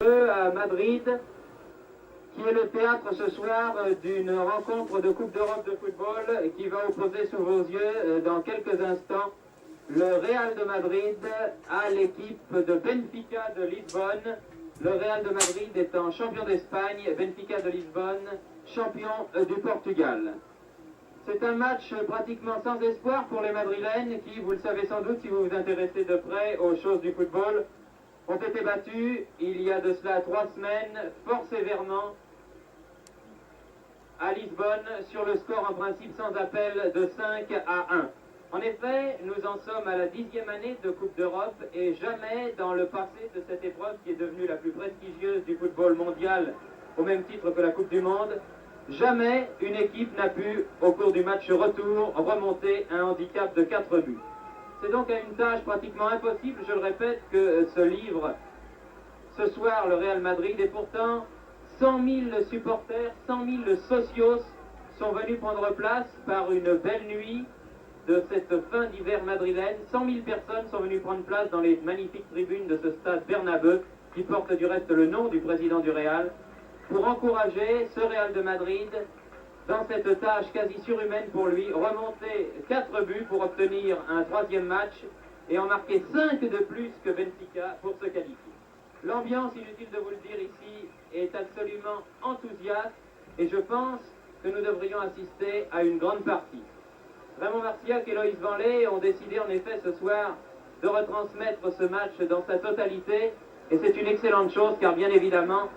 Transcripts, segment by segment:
À Madrid, qui est le théâtre ce soir d'une rencontre de Coupe d'Europe de football qui va opposer sous vos yeux dans quelques instants le Real de Madrid à l'équipe de Benfica de Lisbonne. Le Real de Madrid étant champion d'Espagne, Benfica de Lisbonne champion du Portugal. C'est un match pratiquement sans espoir pour les Madrilènes qui, vous le savez sans doute si vous vous intéressez de près aux choses du football, ont été battus il y a de cela 3 semaines, fort sévèrement, à Lisbonne, sur le score en principe sans appel de 5-1. En effet, nous en sommes à la 10e année de Coupe d'Europe et jamais dans le passé de cette épreuve qui est devenue la plus prestigieuse du football mondial, au même titre que la Coupe du Monde, jamais une équipe n'a pu, au cours du match retour, remonter un handicap de 4 buts. C'est donc à une tâche pratiquement impossible, je le répète, que se livre ce soir le Real Madrid. Et pourtant, 100 000 supporters, 100 000 socios sont venus prendre place par une belle nuit de cette fin d'hiver madrilène. 100 000 personnes sont venues prendre place dans les magnifiques tribunes de ce stade Bernabeu, qui porte du reste le nom du président du Real, pour encourager ce Real de Madrid dans cette tâche quasi surhumaine pour lui, remonter 4 buts pour obtenir un 3e match et en marquer 5 de plus que Benfica pour se qualifier. L'ambiance, inutile de vous le dire ici, est absolument enthousiaste et je pense que nous devrions assister à une grande partie. Raymond Marciac et Loïs Vanley ont décidé en effet ce soir de retransmettre ce match dans sa totalité et c'est une excellente chose car bien évidemment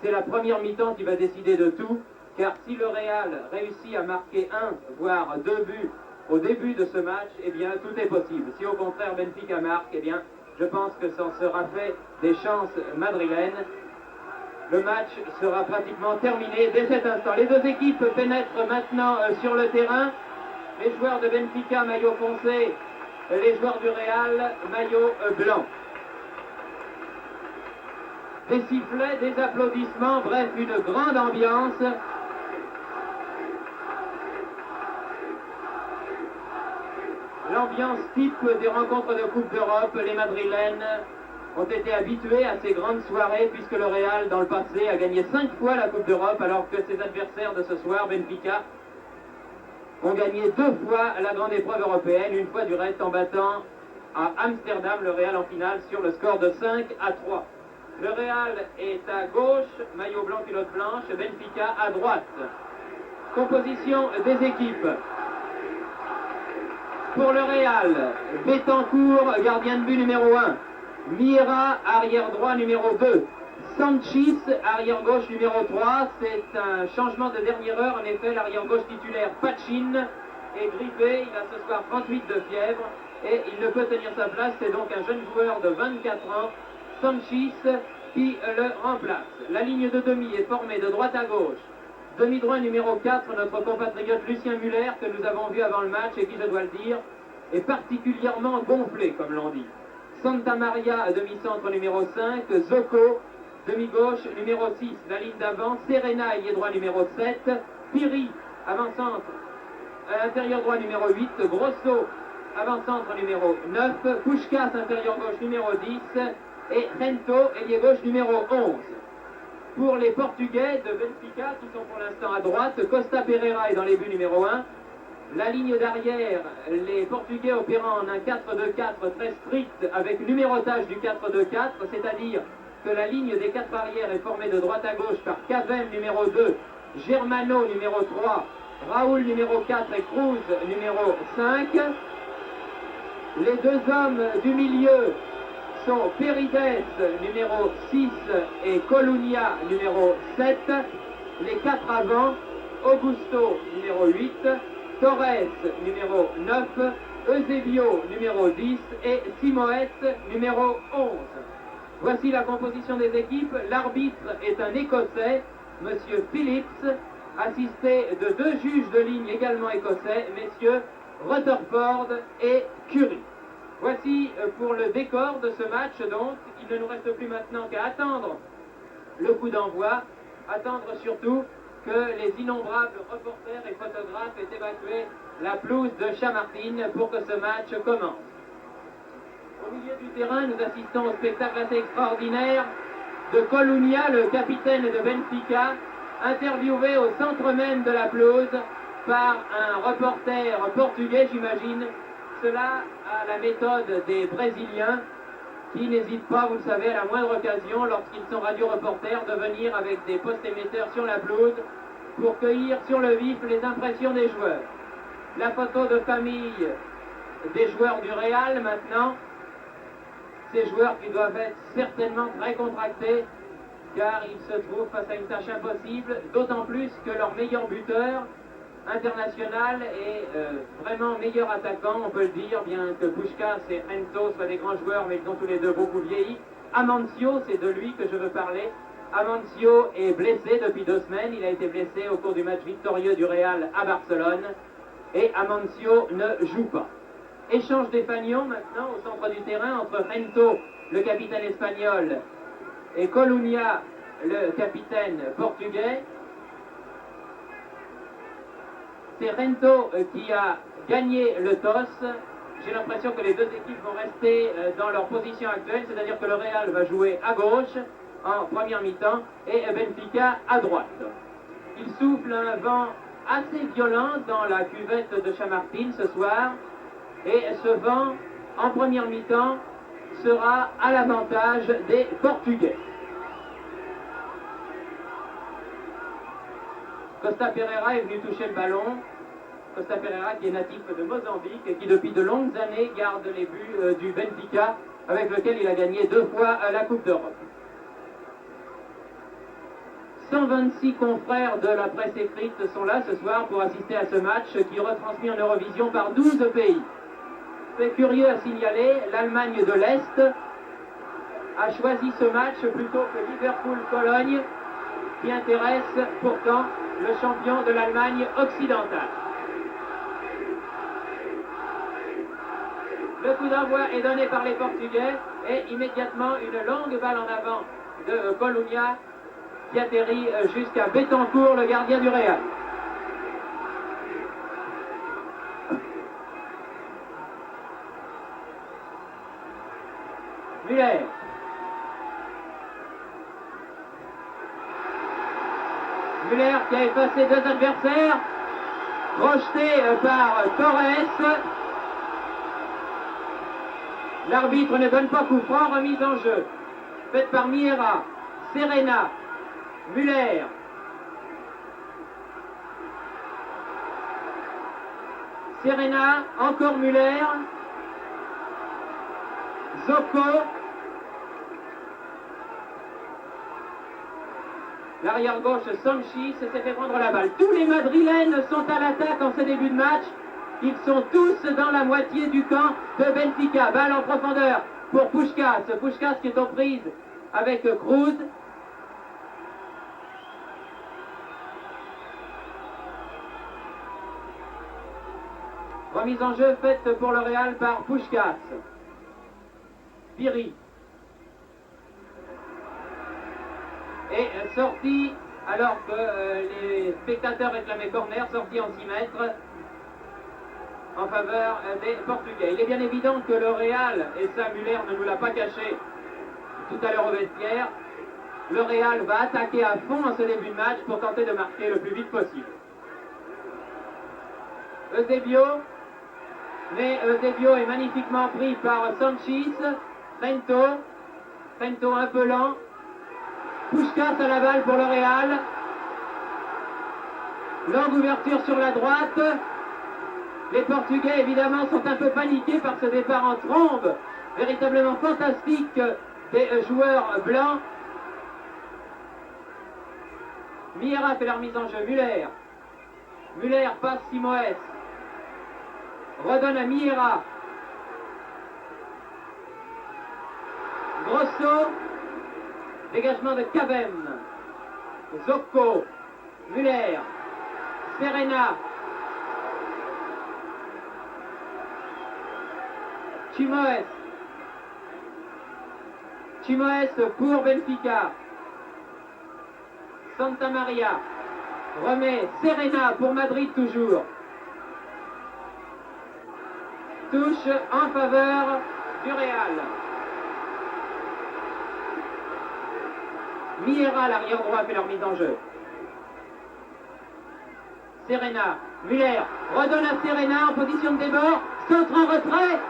c'est la première mi-temps qui va décider de tout. Car si le Real réussit à marquer 1, voire 2 buts au début de ce match, eh bien tout est possible. Si au contraire Benfica marque, eh bien je pense que ça sera fait des chances madrilènes. Le match sera pratiquement terminé dès cet instant. Les deux équipes pénètrent maintenant sur le terrain. Les joueurs de Benfica, maillot foncé, les joueurs du Real, maillot blanc. Des sifflets, des applaudissements, bref, une grande ambiance. L'ambiance type des rencontres de Coupe d'Europe, les Madrilènes ont été habitués à ces grandes soirées puisque le Real, dans le passé, a gagné 5 fois la Coupe d'Europe alors que ses adversaires de ce soir, Benfica, ont gagné 2 fois la grande épreuve européenne, une fois du reste en battant à Amsterdam le Real en finale sur le score de 5-3. Le Real est à gauche, maillot blanc, culotte blanche, Benfica à droite. Composition des équipes. Pour le Real, Betancourt, gardien de but numéro 1. Mira, arrière droit numéro 2. Sanchis, arrière gauche numéro 3. C'est un changement de dernière heure. En effet, l'arrière gauche titulaire, Pachin, est grippé. Il a ce soir 38 de fièvre et il ne peut tenir sa place. C'est donc un jeune joueur de 24 ans, Sanchis, qui le remplace. La ligne de demi est formée de droite à gauche. Demi-droit numéro 4, notre compatriote Lucien Muller, que nous avons vu avant le match et qui, je dois le dire, est particulièrement gonflé, comme l'on dit. Santa Maria, demi-centre numéro 5, Zoko, demi-gauche numéro 6, la ligne d'avant, Serena, ailier droit numéro 7, Piri, avant-centre, intérieur droit numéro 8, Grosso, avant-centre numéro 9, Puskás, intérieur gauche numéro 10, et Rento, ailier gauche numéro 11. Pour les Portugais de Benfica, qui sont pour l'instant à droite, Costa Pereira est dans les buts numéro 1. La ligne d'arrière, les Portugais opérant en un 4-2-4 très strict avec numérotage du 4-2-4, c'est-à-dire que la ligne des 4 arrières est formée de droite à gauche par Cavem numéro 2, Germano numéro 3, Raoul numéro 4 et Cruz numéro 5. Les deux hommes du milieu sont Perides numéro 6 et Colunia numéro 7. Les 4 avant, Augusto numéro 8, Torres numéro 9, Eusebio numéro 10 et Simoes numéro 11. Voici la composition des équipes. L'arbitre est un Écossais, Monsieur Phillips, assisté de 2 juges de ligne également écossais, messieurs Rutherford et Curie. Voici pour le décor de ce match, donc, il ne nous reste plus maintenant qu'à attendre le coup d'envoi, attendre surtout que les innombrables reporters et photographes aient évacué la pelouse de Chamartin pour que ce match commence. Au milieu du terrain, nous assistons au spectacle assez extraordinaire de Colunia, le capitaine de Benfica, interviewé au centre même de la pelouse par un reporter portugais, j'imagine. Cela à la méthode des Brésiliens qui n'hésitent pas, vous le savez, à la moindre occasion, lorsqu'ils sont radio-reporters, de venir avec des postes émetteurs sur la pelouse pour cueillir sur le vif les impressions des joueurs. La photo de famille des joueurs du Real maintenant, ces joueurs qui doivent être certainement très contractés car ils se trouvent face à une tâche impossible, d'autant plus que leur meilleur buteur international et vraiment meilleur attaquant, on peut le dire, bien que Puskás et Hento soient des grands joueurs, mais ils ont tous les deux beaucoup vieilli. Amancio, c'est de lui que je veux parler. Amancio est blessé depuis 2 semaines, il a été blessé au cours du match victorieux du Real à Barcelone, et Amancio ne joue pas. Échange des fanions maintenant au centre du terrain entre Hento, le capitaine espagnol, et Colunia, le capitaine portugais. C'est Hento qui a gagné le toss. J'ai l'impression que les deux équipes vont rester dans leur position actuelle, c'est-à-dire que le Real va jouer à gauche en première mi-temps et Benfica à droite. Il souffle un vent assez violent dans la cuvette de Chamartín ce soir et ce vent en première mi-temps sera à l'avantage des Portugais. Costa Pereira est venu toucher le ballon. Costa Pereira qui est natif de Mozambique et qui depuis de longues années garde les buts du Benfica avec lequel il a gagné 2 fois la Coupe d'Europe. 126 confrères de la presse écrite sont là ce soir pour assister à ce match qui est retransmis en Eurovision par 12 pays. C'est curieux à signaler, l'Allemagne de l'Est a choisi ce match plutôt que Liverpool-Cologne qui intéresse pourtant le champion de l'Allemagne occidentale. Le coup d'envoi est donné par les Portugais et immédiatement une longue balle en avant de Colunia qui atterrit jusqu'à Betancourt, le gardien du Real. Müller. Müller qui a effacé 2 adversaires, projeté par Torres. L'arbitre ne donne pas coup franc, remise en jeu. Faite par Miera, Serena, Müller. Serena, encore Müller. Zocco. L'arrière gauche, Sanchis s'est fait prendre la balle. Tous les Madrilènes sont à l'attaque en ce début de match. Ils sont tous dans la moitié du camp de Benfica. Balle en profondeur pour Puskás. Puskás qui est aux prises avec Cruz. Remise en jeu faite pour le Real par Puskás. Piri. Et sortie, alors que les spectateurs réclamaient corner, sortie en 6 mètres en faveur des Portugais. Il est bien évident que le Real, et ça Müller ne nous l'a pas caché tout à l'heure au vestiaire, le Real va attaquer à fond en ce début de match pour tenter de marquer le plus vite possible. Eusebio, mais Eusebio est magnifiquement pris par Sanchis. Hento un peu lent. Puskás à la balle pour le Real. Longue ouverture sur la droite. Les Portugais, évidemment, sont un peu paniqués par ce départ en trombe, véritablement fantastique des joueurs blancs. Miera fait la remise en jeu. Müller. Müller passe Simoes. Redonne à Miera. Grosso. Dégagement de Cavem. Zocco. Müller. Serena. Chimoes. Chimoes pour Benfica. Santa Maria. Remet Serena pour Madrid toujours. Touche en faveur du Real. Miera, l'arrière droit, fait leur mise en jeu. Serena, Muller, redonne à Serena en position de débord, centre en retrait,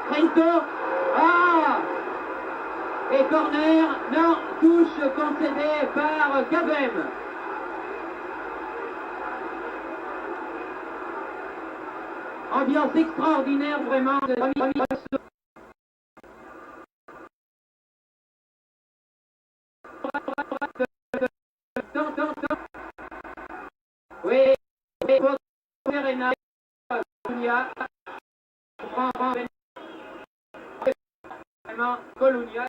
Trento, et corner, non, touche concédée par Cavem. Ambiance extraordinaire vraiment de oui, pour Serena, Colunia,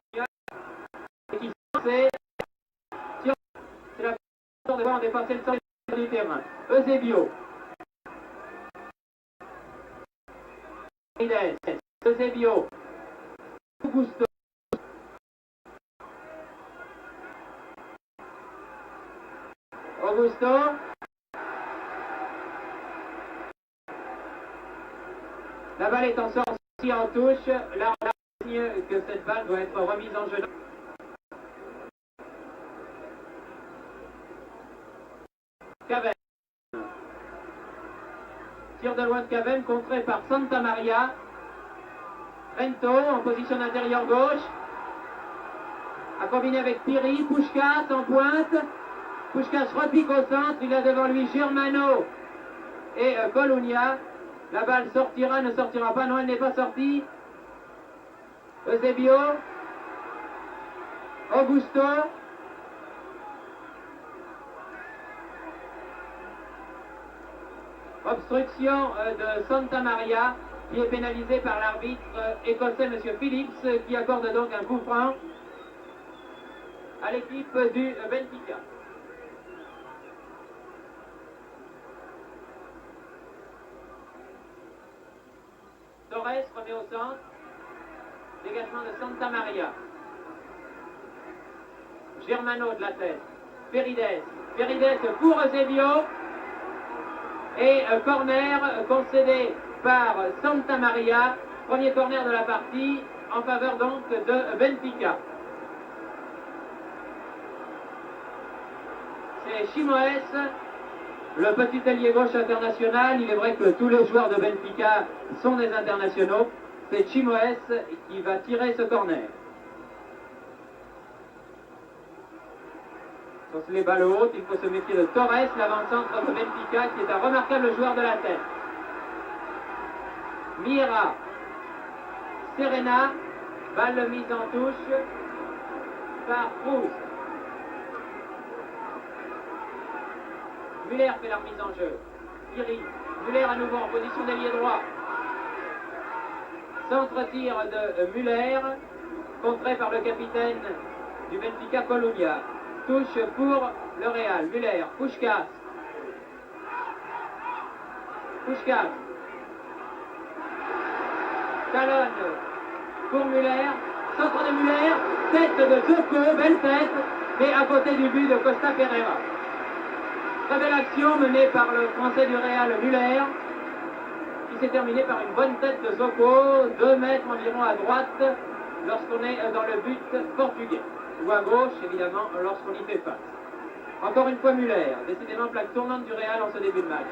qui c'est la façon de voir dépasser le centre du terrain. Eusebio. Eusebio. Augusto. Augusto. La balle est en sortie en touche. Là, on a signe que cette balle doit être remise en jeu. Cavem. Tir de loin de Cavem, contré par Santa Maria. Trento en position d'intérieur gauche. A combiné avec Piri. Puskás en pointe. Puskás repique au centre. Il a devant lui Germano et Colunia. La balle sortira, ne sortira pas. Non, elle n'est pas sortie. Eusebio. Augusto. Obstruction de Santa Maria qui est pénalisé par l'arbitre écossais M. Phillips qui accorde donc un coup franc à l'équipe du Benfica. Torres remet au centre. Dégagement de Santa Maria. Germano de la tête. Ferides. Ferides pour Eusebio. Et corner concédé par Santa Maria. Premier corner de la partie en faveur donc de Benfica. C'est Chimoes, le petit ailier gauche international. Il est vrai que tous les joueurs de Benfica sont des internationaux. C'est Chimoes qui va tirer ce corner. Sur les balles hautes, il faut se méfier de Torres, l'avant-centre de Benfica, qui est un remarquable joueur de la tête. Miera, Serena, balle mise en touche par Proust. Muller fait la remise en jeu. Piri, Muller à nouveau en position d'ailier droit. Centre-tir de Muller, contré par le capitaine du Benfica, Colunia. Touche pour le Real. Muller, Puskás. Puskás. Talonne pour Muller. Centre de Muller. Tête de Zoko, belle tête. Mais à côté du but de Costa Pereira. Très belle action menée par le Français du Real, Muller, qui s'est terminée par une bonne tête de Zoko, 2 mètres environ à droite, lorsqu'on est dans le but portugais. Ou à gauche, évidemment, lorsqu'on y fait face. Encore une fois Muller, décidément plaque tournante du Real en ce début de match.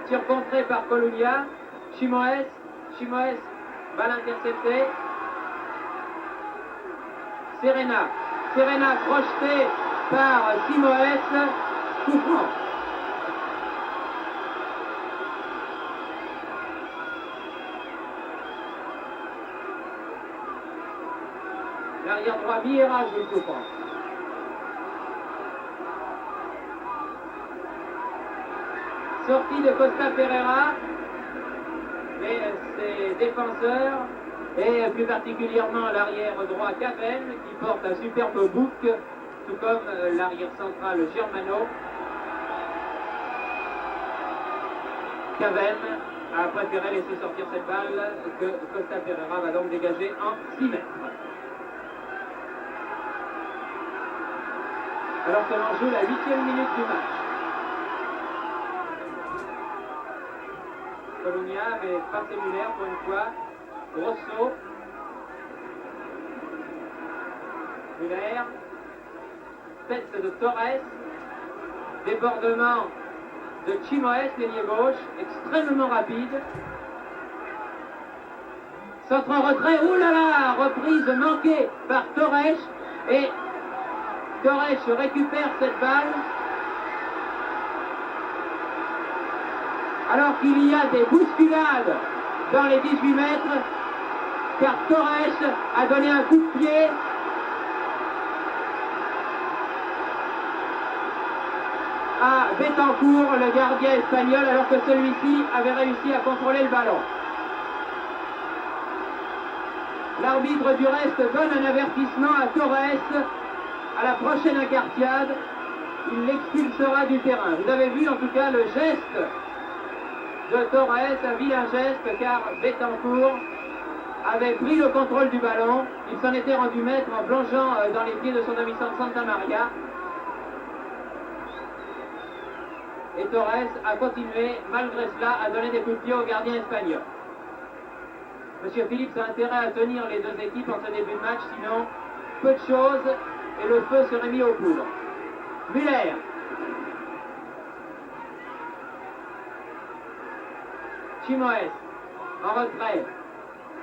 Tir contré par Colunia, Chimoes, balle interceptée. Serena projetée par Chimoes, coup franc. L'arrière droit Miera joue le coup franc. Sortie de Costa Pereira, mais ses défenseurs, et plus particulièrement l'arrière droit Cavem, qui porte un superbe bouc, tout comme l'arrière central Germano. Cavem a préféré laisser sortir cette balle que Costa Pereira va donc dégager en 6 mètres. Alors que l'on joue la 8e minute du match. Colunia avait passé Muller pour une fois. Grosso. Muller. tête de Torres, débordement de Chimoes, l'ailier gauche, extrêmement rapide. Centre en retrait, oulala, reprise manquée par Torres, et Torres récupère cette balle. Alors qu'il y a des bousculades dans les 18 mètres, car Torres a donné un coup de pied à Betancourt, le gardien espagnol, alors que celui-ci avait réussi à contrôler le ballon. L'arbitre du reste donne un avertissement à Torres. À la prochaine incartade, il l'expulsera du terrain. Vous avez vu en tout cas le geste de Torres, un vilain geste, car Betancourt avait pris le contrôle du ballon. Il s'en était rendu maître en plongeant dans les pieds de son ami Santa Maria. Et Torres a continué, malgré cela, à donner des coups de pied au gardien espagnol. Monsieur Phillips a intérêt à tenir les deux équipes en ce début de match, sinon peu de choses et le feu serait mis aux poudres. Müller. Chimoes en retrait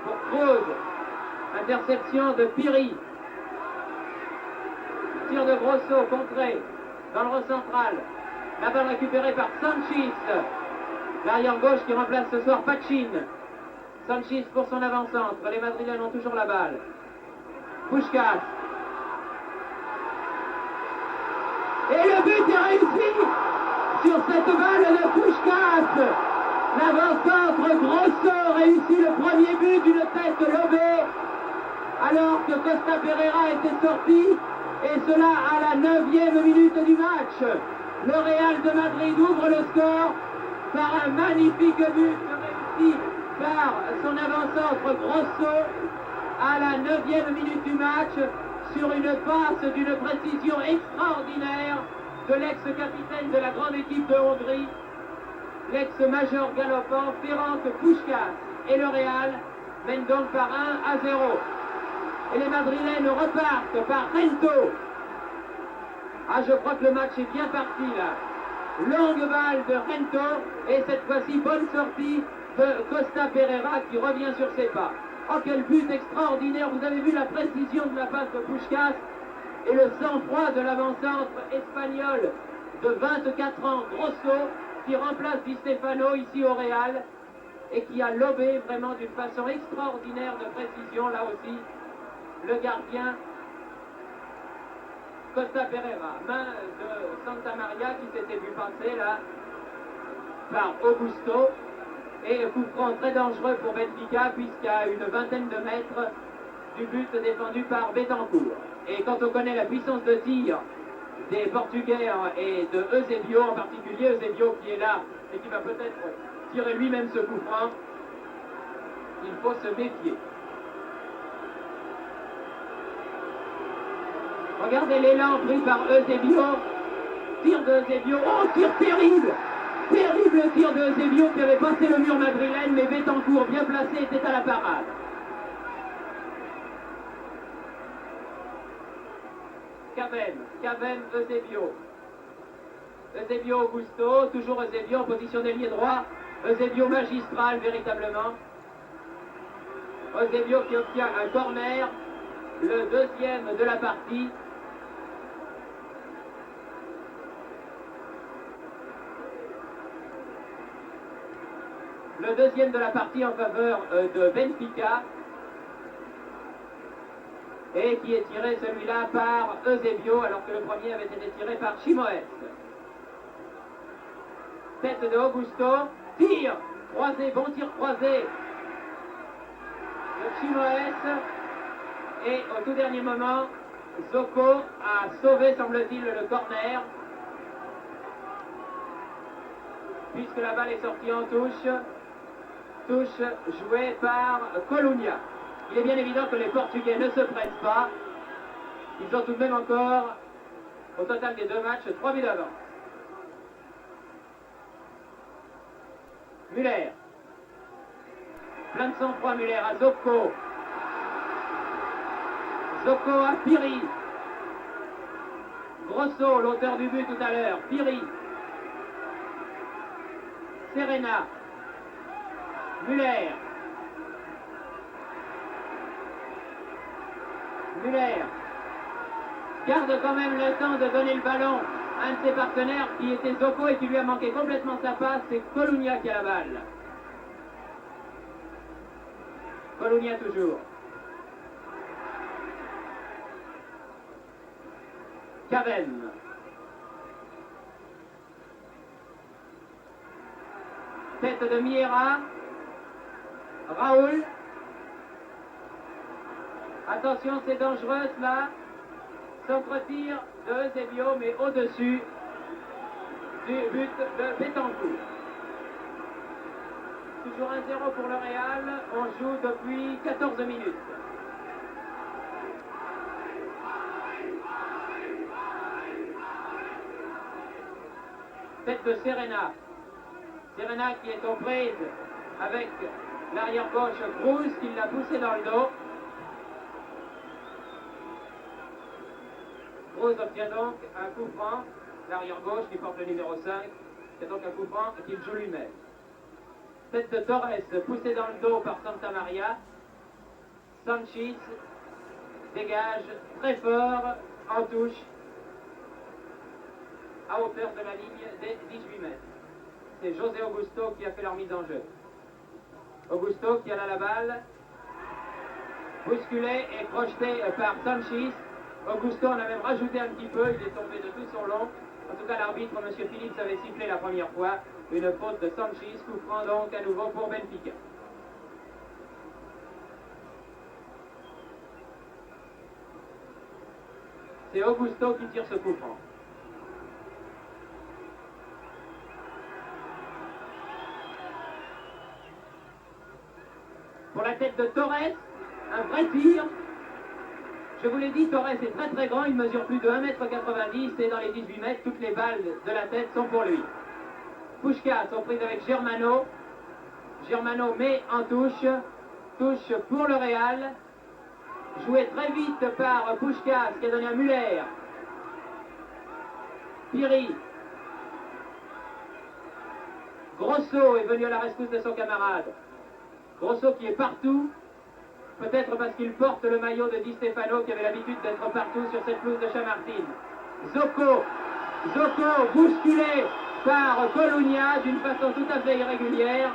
pour Kroos. Interception de Piri. Tir de Grosso contré dans le rond central. La balle récupérée par Sanchis. L'arrière gauche qui remplace ce soir Pachin. Sanchis pour son avant-centre. Les Madrilènes ont toujours la balle. Puskás. Et le but est réussi sur cette balle de Puskás. L'avant-centre Grosso réussit le premier but d'une tête lobée alors que Costa Pereira était sorti, et cela à la 9e minute du match. Le Real de Madrid ouvre le score par un magnifique but réussi par son avant-centre Grosso à la 9e minute du match sur une passe d'une précision extraordinaire de l'ex-capitaine de la grande équipe de Hongrie, l'ex-major galopant Ferenc Puskás, et le Real mène donc par 1-0. Et les Madrilènes repartent par Rento. Ah, je crois que le match est bien parti là. Longue balle de Rento, et cette fois-ci bonne sortie de Costa Pereira qui revient sur ses pas. Oh, quel but extraordinaire! Vous avez vu la précision de la passe de Puskás et le sang-froid de l'avant-centre espagnol de 24 ans, Grosso, qui remplace Di Stefano ici au Real et qui a lobé vraiment d'une façon extraordinaire de précision, là aussi, le gardien Costa Pereira. Main de Santa Maria qui s'était vu passer là par Augusto, et coup franc très dangereux pour Benfica puisqu'à une vingtaine de mètres du but défendu par Betancourt. Et quand on connaît la puissance de tir des Portugais et de Eusebio en particulier, Eusebio qui est là et qui va peut-être tirer lui-même ce coup franc, il faut se méfier. Regardez l'élan pris par Eusebio. Tir de Eusebio. Oh, tir terrible! Terrible tir de Eusebio qui avait passé le mur madrilène, mais Betancourt, bien placé, était à la parade. Cavem, Eusebio. Eusebio Augusto, toujours Eusebio en position d'ailier droit. Eusebio magistral, véritablement. Eusebio qui obtient un corner, le deuxième de la partie. Le deuxième de la partie en faveur de Benfica. Et qui est tiré celui-là par Eusebio, alors que le premier avait été tiré par Chimoes. Tête de Augusto, tir croisé, bon tir croisé de Chimoes. Et au tout dernier moment, Zoko a sauvé, semble-t-il, le corner, puisque la balle est sortie en touche. Touche jouée par Colunia. Il est bien évident que les Portugais ne se pressent pas. Ils ont tout de même encore, au total des deux matchs, 3 buts d'avance. Müller. Plein de sang-froid, Müller à Zoko. Zoko à Piri. Grosso, l'auteur du but tout à l'heure. Piri. Serena. Muller. Muller garde quand même le temps de donner le ballon à un de ses partenaires qui était Zocco et qui lui a manqué complètement sa passe. C'est Colonia qui a la balle. Colonia toujours. Cavem. Tête de Miera. Raoul. Attention, c'est dangereux cela. Centre-tir de Eusebio, mais au-dessus du but de Betancourt. Toujours 1-0 pour le Real. On joue depuis 14 minutes. Tête de Serena. Serena qui est aux prises avec l'arrière gauche Cruz qui l'a poussé dans le dos. Cruz obtient donc un coup franc, l'arrière gauche qui porte le numéro 5, c'est donc un coup franc qu'il joue lui-même. Tête de Torres poussée dans le dos par Santa Maria. Sanchis dégage très fort en touche à hauteur de la ligne des 18 mètres. C'est José Augusto qui a fait leur mise en jeu. Augusto qui a la balle, bousculé et projeté par Sanchis. Augusto en a même rajouté un petit peu, il est tombé de tout son long. En tout cas, l'arbitre, M. Phillips, avait sifflé la première fois une faute de Sanchis, coup franc donc à nouveau pour Benfica. C'est Augusto qui tire ce coup franc. Pour la tête de Torres, un vrai tir. Je vous l'ai dit, Torres est très très grand, il mesure plus de 1,90 m et dans les 18 mètres, toutes les balles de la tête sont pour lui. Puskás aux prises avec Germano. Germano met en touche. Touche pour le Real. Joué très vite par Puskás qui a donné à Muller. Piri. Grosso est venu à la rescousse de son camarade. Grosso qui est partout. Peut-être parce qu'il porte le maillot de Di Stefano qui avait l'habitude d'être partout sur cette pelouse de Chamartín. Zocco bousculé par Colonia d'une façon tout à fait irrégulière.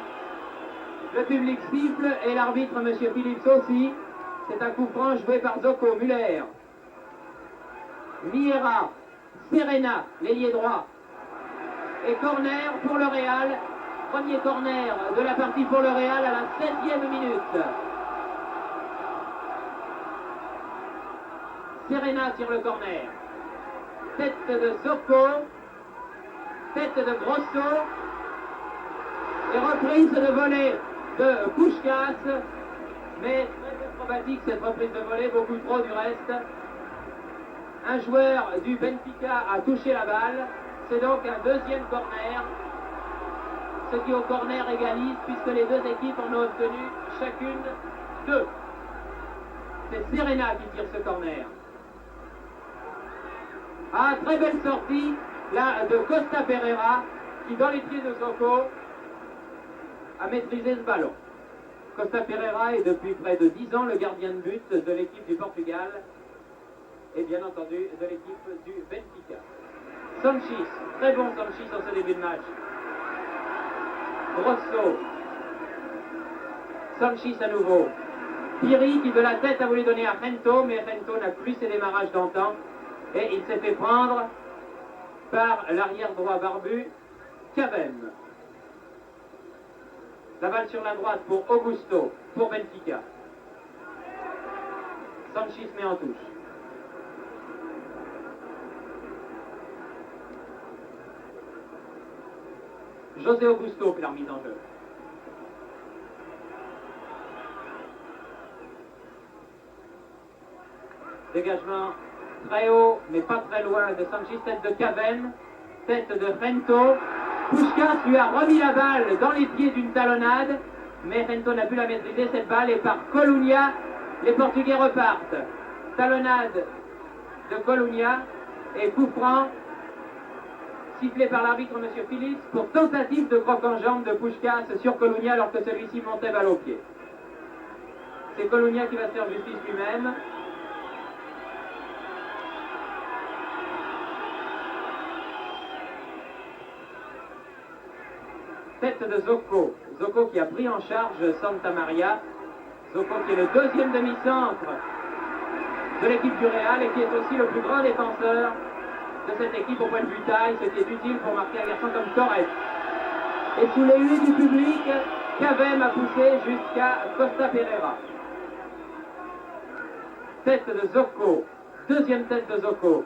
Le public siffle et l'arbitre, M. Phillips aussi. C'est un coup franc joué par Zocco. Muller. Miera. Serena, l'ailier droit. Et corner pour le Real. Premier corner de la partie pour le Real à la 7e minute. Serena tire le corner. Tête de Zocco. Tête de Grosso. Et reprise de volée de Puskás. Mais très acrobatique cette reprise de volée, beaucoup trop du reste. Un joueur du Benfica a touché la balle. C'est donc un deuxième corner. Ce qui au corner égalise puisque les deux équipes en ont obtenu chacune 2. C'est Serena qui tire ce corner. Ah, très belle sortie là de Costa Pereira qui dans les pieds de Zocco a maîtrisé ce ballon. Costa Pereira est depuis près de 10 ans le gardien de but de l'équipe du Portugal et bien entendu de l'équipe du Benfica. Sanchis, très bon Sanchis en ce début de match. Grosso. Sanchis à nouveau. Piri qui de la tête a voulu donner à Rento, mais Rento n'a plus ses démarrages d'antan. Et il s'est fait prendre par l'arrière droit barbu, Cavem. La balle sur la droite pour Augusto, pour Benfica. Sanchis met en touche. José Augusto fait la remise en jeu. Dégagement très haut, mais pas très loin de Sanchis, tête de Cavem, tête de Rento. Puskás lui a remis la balle dans les pieds d'une talonnade, mais Rento n'a pu la maîtriser cette balle et par Colonia, les Portugais repartent. Talonnade de Colonia Et coup franc, sifflé par l'arbitre M. Phillips pour tentative de croc en jambe de Puskás sur Colunia alors que celui-ci montait balle au pied. C'est Colunia qui va se faire justice lui-même. Tête de Zocco. Zocco qui a pris en charge Santa Maria. Zocco qui est le deuxième demi-centre de l'équipe du Real et qui est aussi le plus grand défenseur de cette équipe au point de vue taille, ce qui est utile pour marquer un garçon comme Torres. Et sous les huées du public, Cavem a poussé jusqu'à Costa Pereira. Tête de Zocco, deuxième tête de Zocco.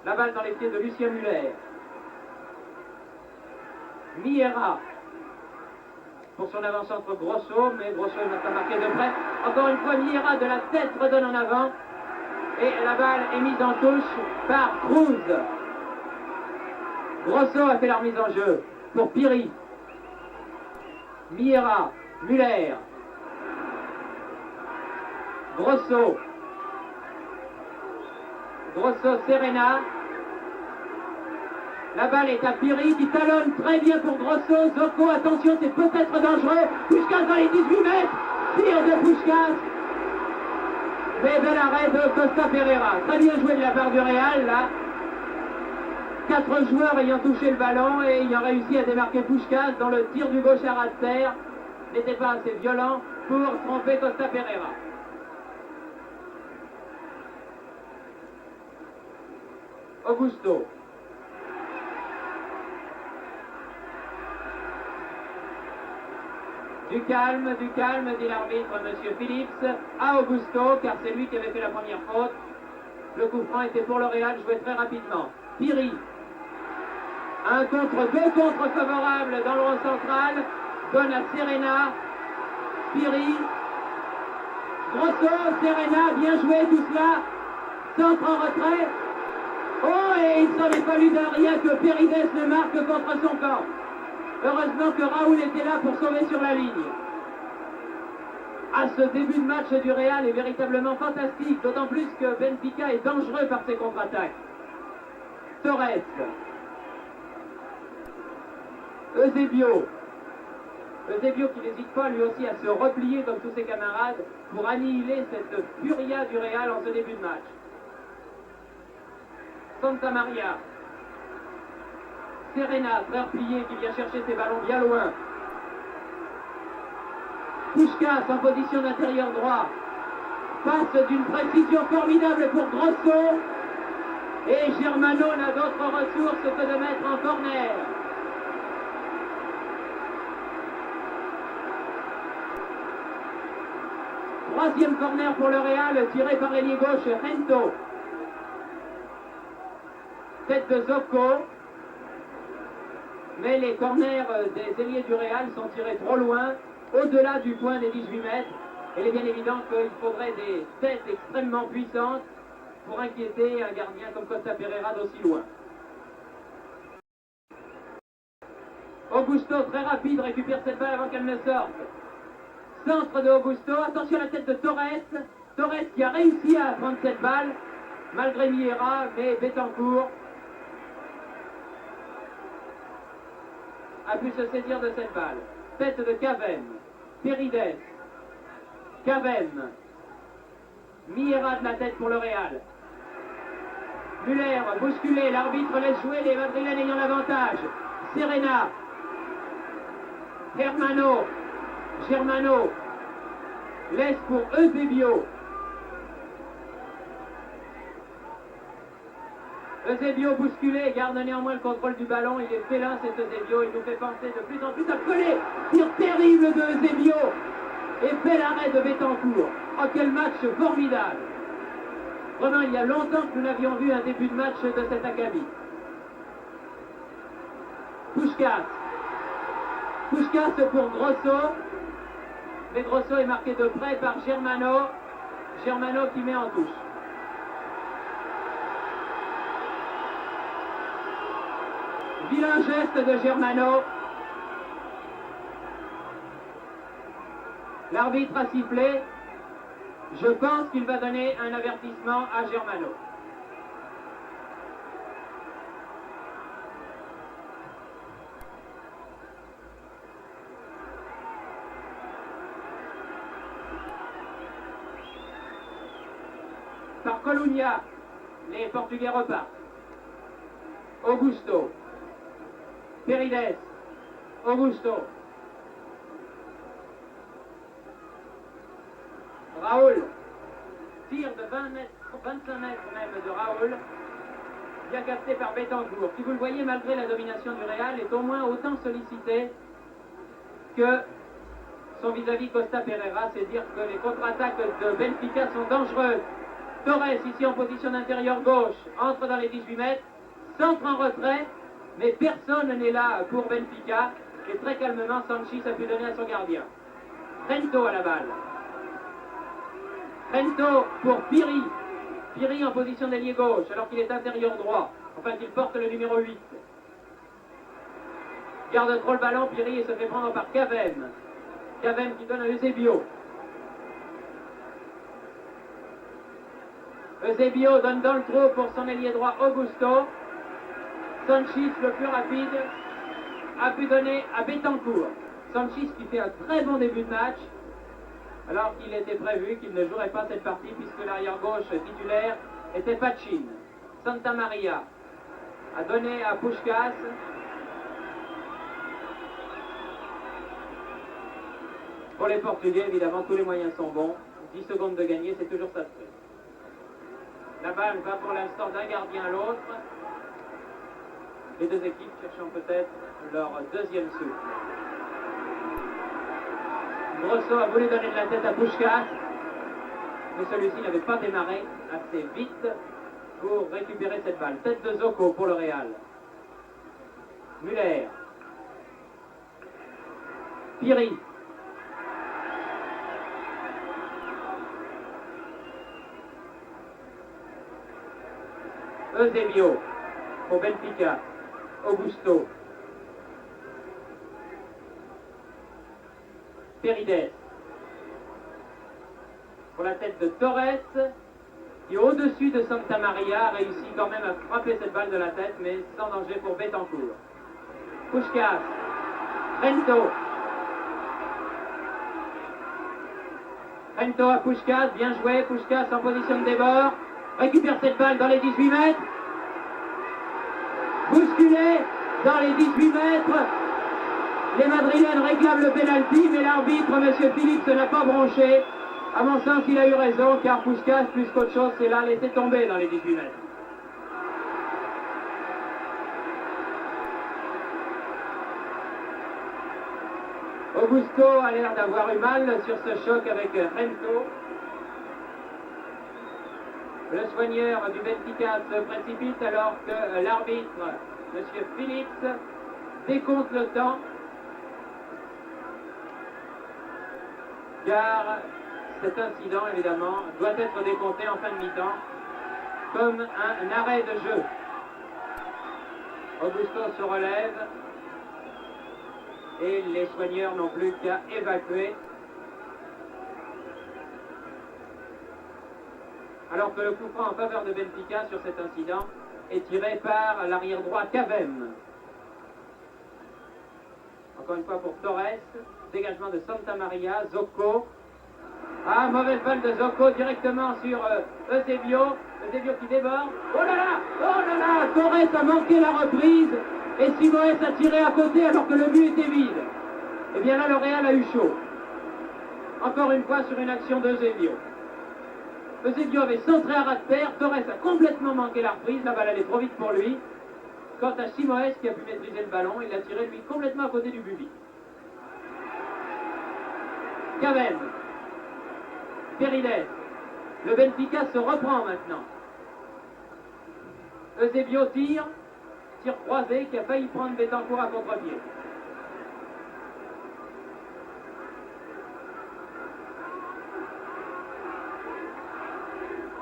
La balle dans les pieds de Lucien Muller. Miera pour son avant-centre Grosso, mais Grosso n'a pas marqué de près. Encore une fois, Miera de la tête redonne en avant. Et la balle est mise en touche par Cruz. Grosso a fait la remise en jeu pour Piri. Miera, Muller. Grosso. Grosso, Serena. La balle est à Piri qui talonne très bien pour Grosso. Zocco, attention, c'est peut-être dangereux. Puskás dans les 18 mètres. Tir de Puskás. Mais bel arrêt de Costa Pereira. Très bien joué de la part du Real, là. 4 joueurs ayant touché le ballon et ayant réussi à démarquer Puskás dans le tir du gauche à ras de terre. N'était pas assez violent pour tromper Costa Pereira. Augusto. Du calme, dit l'arbitre, M. Phillips, à Augusto, car c'est lui qui avait fait la première faute. Le coup franc était pour le Real, joué très rapidement. Piri. Un contre, deux contre favorables dans le rond central. Donne à Serena. Piri. Grosso, Serena, bien joué tout cela. Centre en retrait. Oh, et il s'en est fallu d'un rien que Pérides ne marque contre son camp. Heureusement que Raoul était là pour sauver sur la ligne. Ah, ce début de match du Real est véritablement fantastique, d'autant plus que Benfica est dangereux par ses contre-attaques. Torres. Eusebio. Eusebio qui n'hésite pas lui aussi à se replier comme tous ses camarades pour annihiler cette furia du Real en ce début de match. Santa Maria. Serena, frère plié, qui vient chercher ses ballons bien loin. Puskás en position d'intérieur droit. Passe d'une précision formidable pour Grosso. Et Germano n'a d'autre ressource que de mettre en corner. Troisième corner pour le Real, tiré par l'ailier gauche Hento. Tête de Zocco. Mais les corners des ailiers du Real sont tirés trop loin, au-delà du point des 18 mètres. Et il est bien évident qu'il faudrait des têtes extrêmement puissantes pour inquiéter un gardien comme Costa Pereira d'aussi loin. Augusto, très rapide, récupère cette balle avant qu'elle ne sorte. Centre de Augusto, attention à la tête de Torres. Torres qui a réussi à prendre cette balle, malgré Miera, mais Betancourt a pu se saisir de cette balle. Tête de Cavem, Pérides, Cavem, Miera de la tête pour le Real. Muller, bousculé, l'arbitre laisse jouer les Madrilènes ayant l'avantage. Serena, Germano, laisse pour Eusebio. Eusebio bousculé, garde néanmoins le contrôle du ballon, il est félin cet Eusebio, il nous fait penser de plus en plus à coller. Tir terrible de Eusebio et fait l'arrêt de Betancourt. Oh, quel match formidable! Vraiment, il y a longtemps que nous n'avions vu un début de match de cet acabit. Puskás pour Grosso, mais Grosso est marqué de près par Germano qui met en touche. Vilain geste de Germano. L'arbitre a sifflé. Je pense qu'il va donner un avertissement à Germano. par Colunia. Les Portugais repartent. Augusto. Perides. Augusto. Raoul. Tir de 20 mètres, 25 mètres même de Raoul. Bien capté par Betancourt, qui, vous le voyez, malgré la domination du Real, est au moins autant sollicité que son vis-à-vis Costa Pereira. C'est dire que les contre-attaques de Benfica sont dangereuses. Torres, ici en position d'intérieur gauche, entre dans les 18 mètres, centre en retrait, mais personne n'est là pour Benfica. Et très calmement, Sanchis a pu donner à son gardien. Rento à la balle. Rento pour Piri. Piri en position d'ailier gauche, alors qu'il est intérieur droit. Enfin, qu'il porte le numéro 8. Garde trop le ballon, Piri, et se fait prendre par Cavem. Cavem qui donne à Eusebio. Eusebio donne dans le trou pour son ailier droit Augusto. Sanchis, le plus rapide, a pu donner à Betancourt. Sanchis qui fait un très bon début de match, alors qu'il était prévu qu'il ne jouerait pas cette partie puisque l'arrière-gauche titulaire était Pachin. Santa Maria a donné à Puskás. Pour les Portugais, évidemment, tous les moyens sont bons. 10 secondes de gagner, c'est toujours ça de fait. La balle va pour l'instant d'un gardien à l'autre. Les deux équipes cherchant peut-être leur deuxième souffle. Grosso a voulu donner de la tête à Puskás, mais celui-ci n'avait pas démarré assez vite pour récupérer cette balle. Tête de Zoko pour le Real. Muller. Piri. Eusebio pour Benfica. Augusto. Perides. Pour la tête de Torres, qui au-dessus de Santa Maria réussit quand même à frapper cette balle de la tête, mais sans danger pour Betancourt. Puskás. Rento. Rento à Puskás, bien joué. Puskás en position de débord. Récupère cette balle dans les 18 mètres. Bousculé dans les 18 mètres. Les Madrilènes réclament le pénalty, mais l'arbitre, M. Philippe, n'a pas bronché. À mon sens, il a eu raison, car Puskás, plus qu'autre chose, c'est là laissé tomber dans les 18 mètres. Augusto a l'air d'avoir eu mal sur ce choc avec Rento. Le soigneur du Benfica se précipite alors que l'arbitre, M. Philippe, décompte le temps. Car cet incident, évidemment, doit être décompté en fin de mi-temps comme un arrêt de jeu. Augusto se relève et les soigneurs n'ont plus qu'à évacuer. Alors que le coup franc en faveur de Benfica sur cet incident est tiré par l'arrière droit Cavem. Encore une fois pour Torres. Dégagement de Santa Maria, Zoko. Ah, mauvaise balle de Zoko directement sur Eusebio. Eusebio qui déborde. Oh là là! Oh là là! Torres a manqué la reprise et Simoes a tiré à côté alors que le but était vide. Et bien là, le Real a eu chaud. Encore une fois sur une action d'Eusebio. Eusebio avait centré à ras de terre. Torres a complètement manqué la reprise. La balle allait trop vite pour lui. Quant à Simoes qui a pu maîtriser le ballon, il l'a tiré lui complètement à côté du but. Cavem. Perides. Le Benfica se reprend maintenant. Eusebio tire croisé qui a failli prendre Betancourt à contre-pied.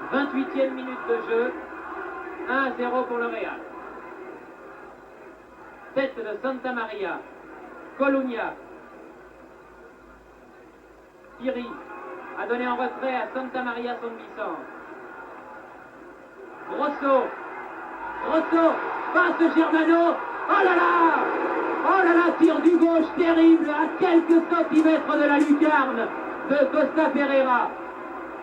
« 28e minute de jeu, 1-0 pour le Real. Tête de Santa Maria, Colunia. Piri a donné en retrait à Santa Maria son demi-centre. Grosso, passe Germano. Oh là là, tir du gauche terrible à quelques centimètres de la lucarne de Costa Pereira.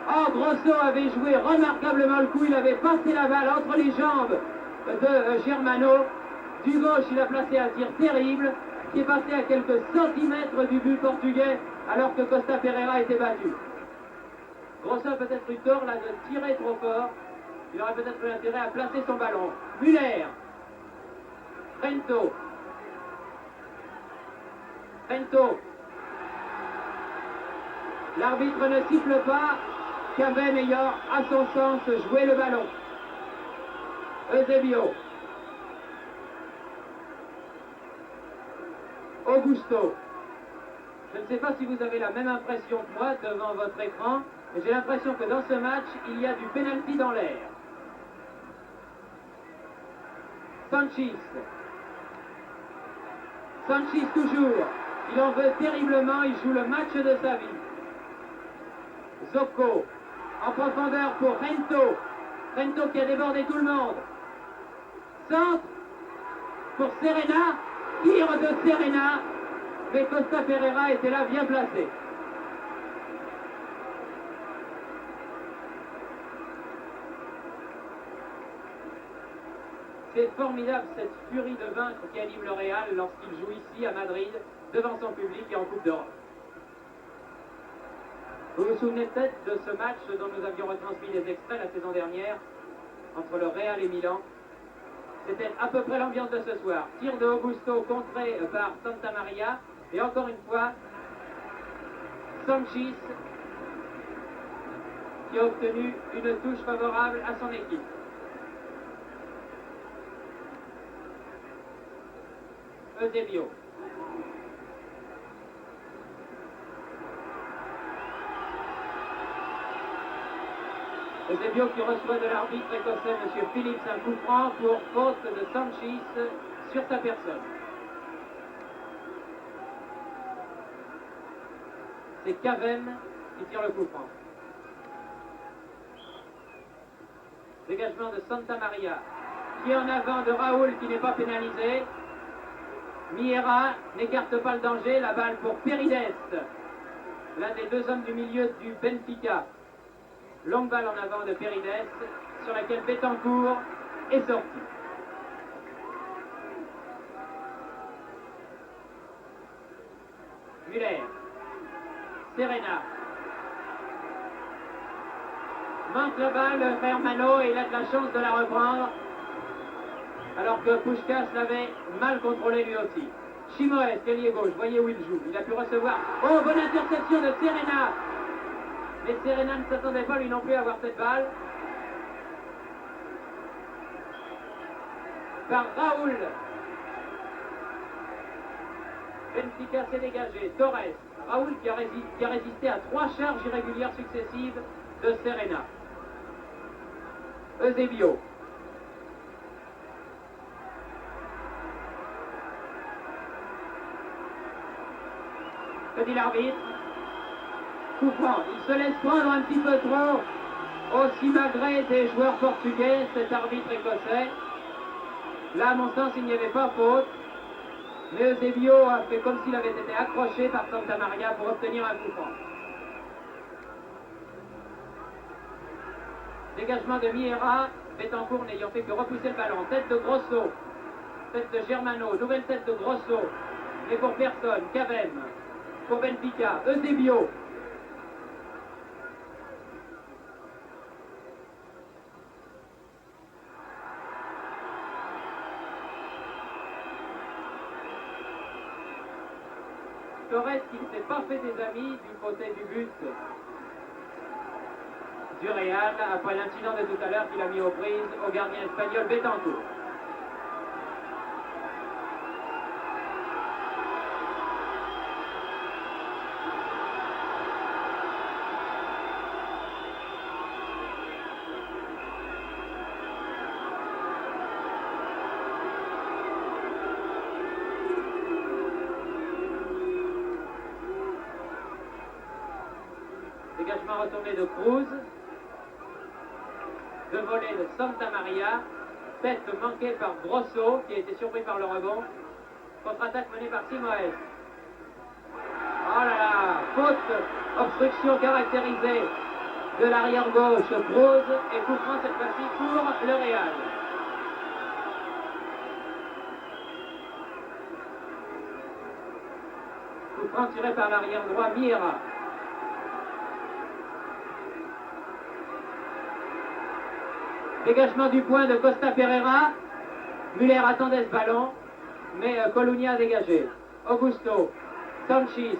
Oh, Grosso avait joué remarquablement le coup, il avait passé la balle entre les jambes de Germano. Du gauche, il a placé un tir terrible qui est passé à quelques centimètres du but portugais alors que Costa Pereira était battu. Grosso a peut-être eu tort là de tirer trop fort. Il aurait peut-être eu intérêt à placer son ballon. Müller. Rento. L'arbitre ne siffle pas. Cavem ayant à son sens joué le ballon. Eusebio. Augusto. Je ne sais pas si vous avez la même impression que moi devant votre écran, mais j'ai l'impression que dans ce match, il y a du penalty dans l'air. Sanchis toujours. Il en veut terriblement, il joue le match de sa vie. Zocco. En profondeur pour Rento. Rento qui a débordé tout le monde. Centre pour Serena. Tir de Serena. Mais Costa Pereira était là bien placé. C'est formidable cette furie de vaincre qui anime le Real lorsqu'il joue ici à Madrid devant son public et en Coupe d'Europe. Vous vous souvenez peut-être de ce match dont nous avions retransmis des extraits la saison dernière entre le Real et Milan. C'était à peu près l'ambiance de ce soir. Tir de Augusto contré par Santa Maria. Et encore une fois, Sanchis qui a obtenu une touche favorable à son équipe. Eusebio. Eusebio qui reçoit de l'arbitre écossais, M. Phillips, un coup franc pour faute de Sanchis sur sa personne. C'est Cavem qui tire le coup franc. Dégagement de Santa Maria, qui est en avant de Raoul qui n'est pas pénalisé. Miera n'écarte pas le danger, la balle pour Perides, l'un des deux hommes du milieu du Benfica. Longue balle en avant de Perides, sur laquelle Betancourt est sorti. Müller. Serena. Manque la balle, Germano, et il a de la chance de la reprendre. Alors que Puskás l'avait mal contrôlé lui aussi. Chimoes, ailier gauche, voyez où il joue. Il a pu recevoir. Oh, bonne interception de Serena. Mais Serena ne s'attendait pas lui non plus à avoir cette balle. Par Raoul. Benfica s'est dégagé. Torres. Raoul qui a résisté à 3 charges irrégulières successives de Serena. Eusebio. Que dit l'arbitre? Coup franc. Il se laisse prendre un petit peu trop, aussi malgré des joueurs portugais, cet arbitre écossais. Là, à mon sens, il n'y avait pas faute. Mais Eusebio a fait comme s'il avait été accroché par Santa Maria pour obtenir un coup franc. Dégagement de Miera, Betancourt n'ayant fait que repousser le ballon. Tête de Grosso, tête de Germano, nouvelle tête de Grosso, mais pour personne. Cavem, pour Benfica, Eusebio. Torres qui ne s'est pas fait des amis du côté du but du Real après l'incident de tout à l'heure qu'il a mis aux prises au gardien espagnol Betancourt. Dégagement retourné de Cruz. De volée de Santa Maria. Tête manquée par Grosso, qui a été surpris par le rebond. Contre-attaque menée par Simoes. Oh là là, faute, obstruction caractérisée de l'arrière gauche, Kroos, et coup franc cette fois-ci pour le Real. Coup franc tiré par l'arrière droit, Miera. Dégagement du point de Costa Pereira. Müller attendait ce ballon, mais Colonia a dégagé. Augusto, Sanchis,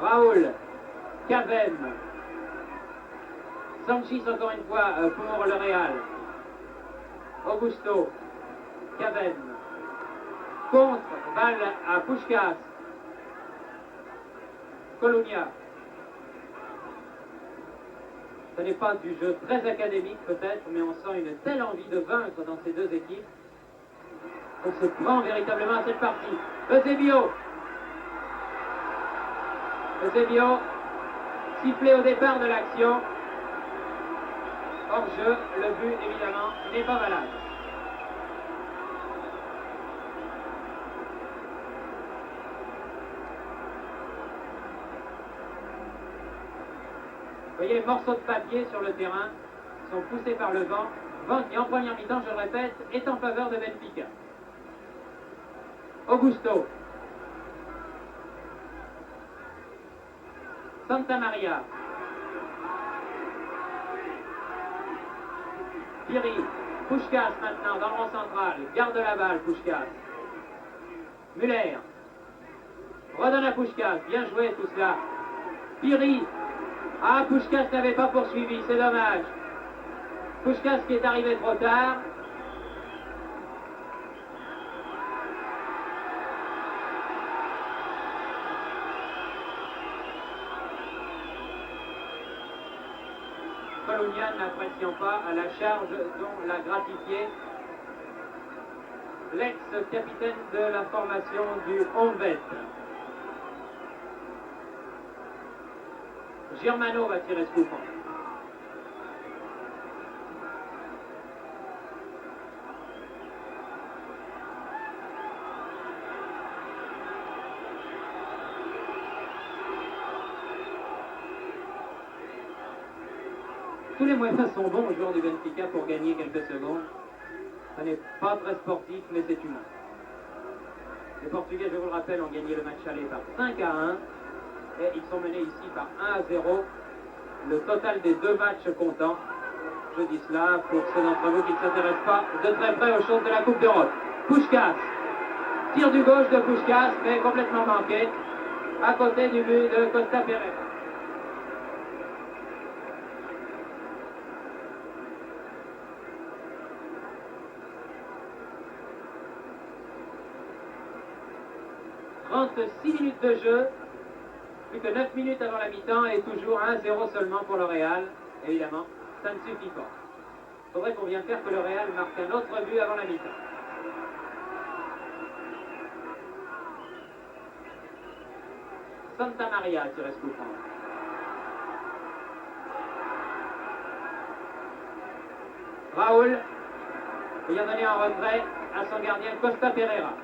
Raoul, Cavem. Sanchis encore une fois pour le Real. Augusto, Cavem. Contre, balle à Puskás. Colonia. Ce n'est pas du jeu très académique peut-être, mais on sent une telle envie de vaincre dans ces deux équipes. On se prend véritablement à cette partie. Eusebio. Eusebio, sifflé au départ de l'action. Hors jeu, le but évidemment n'est pas valable. Vous voyez les morceaux de papier sur le terrain sont poussés par le vent. Vent qui en première mi-temps, je le répète, est en faveur de Benfica. Augusto. Santa Maria. Piri. Puskás maintenant dans le rond central. Garde la balle, Puskás. Müller. Redonne à Puskás. Bien joué tout cela. Piri. Ah, Puskás n'avait pas poursuivi, c'est dommage. Puskás qui est arrivé trop tard. Colonia n'appréciant pas à la charge dont l'a gratifié l'ex-capitaine de la formation du Honvet. Germano va tirer ce coup franc. Tous les moyens sont bons aux joueurs du Benfica pour gagner quelques secondes. Ce n'est pas très sportif, mais c'est humain. Les Portugais, je vous le rappelle, ont gagné le match aller par 5-1. Et ils sont menés ici par 1-0. Le total des deux matchs comptant. Je dis cela pour ceux d'entre vous qui ne s'intéressent pas de très près aux choses de la Coupe d'Europe. Puskás. Tir du gauche de Puskás, mais complètement manqué. À côté du but de Costa Pereira. « 36 minutes de jeu. Plus que 9 minutes avant la mi-temps et toujours 1-0 seulement pour le Real. Évidemment, ça ne suffit pas. Il faudrait qu'on vienne faire que le Real marque un autre but avant la mi-temps. Santa Maria sur ce coup franc. Raoul ayant donné en retrait à son gardien Costa Pereira.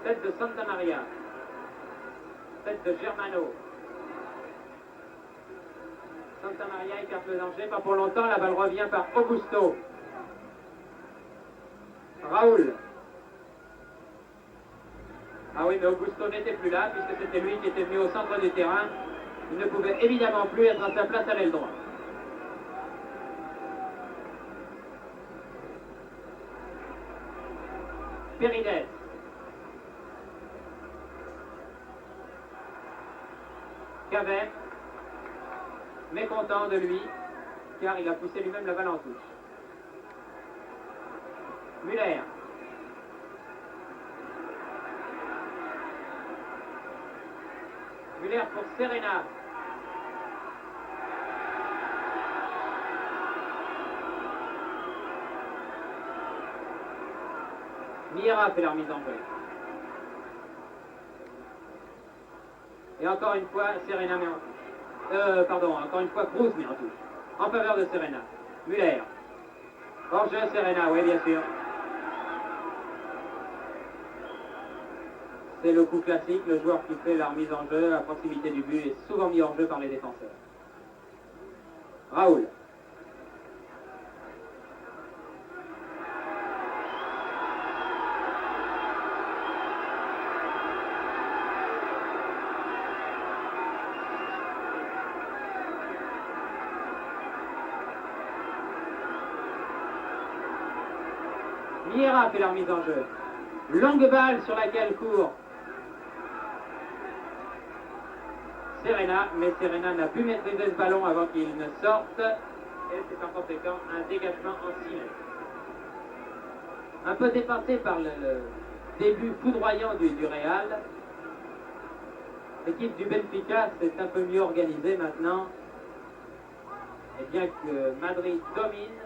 Tête de Santa Maria. Tête de Germano. Santa Maria écarte le danger, pas pour longtemps, la balle revient par Augusto. Raoul. Ah oui, mais Augusto n'était plus là, puisque c'était lui qui était venu au centre du terrain. Il ne pouvait évidemment plus être à sa place à l'aile droite. Pérides. Cavem, mécontent de lui, car il a poussé lui-même la balle en touche. Müller. Müller pour Serena. Miera fait la remise en jeu. Et encore une fois, Serena met en touche. Encore une fois, Kroos met en touche. En faveur de Serena. Müller. Hors jeu, Serena, oui, bien sûr. C'est le coup classique, le joueur qui fait la remise en jeu à proximité du but est souvent mis hors jeu par les défenseurs. Raoul. Miera fait la remise en jeu. Longue balle sur laquelle court Serena, mais Serena n'a pu maîtriser le ballon avant qu'il ne sorte. Et c'est en conséquent un dégagement en 6 mètres. Un peu dépassé par le début foudroyant du Real, l'équipe du Benfica s'est un peu mieux organisée maintenant. Et bien que Madrid domine,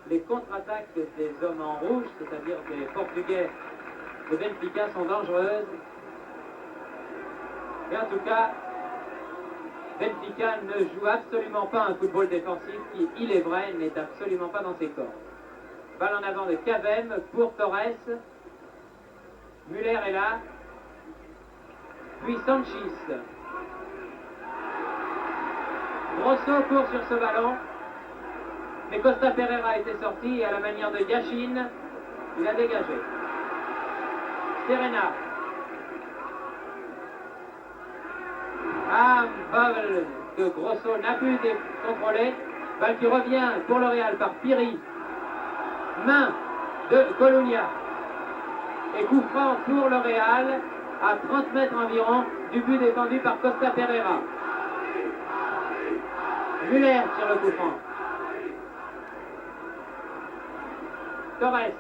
les contre-attaques des hommes en rouge, c'est-à-dire des Portugais de Benfica, sont dangereuses. Et en tout cas, Benfica ne joue absolument pas un football défensif qui, il est vrai, n'est absolument pas dans ses corps. Balle en avant de Cavem pour Torres. Müller est là. Puis Sanchis. Grosso court sur ce ballon. Mais Costa Pereira était sorti et à la manière de Yashin, il a dégagé. Serena. Balle que Grosso n'a pu contrôler. Balle qui revient pour le Real par Piri. Main de Colonia. Et coup franc pour le Real à 30 mètres environ du but défendu par Costa Pereira. Müller sur le coup franc. Torres.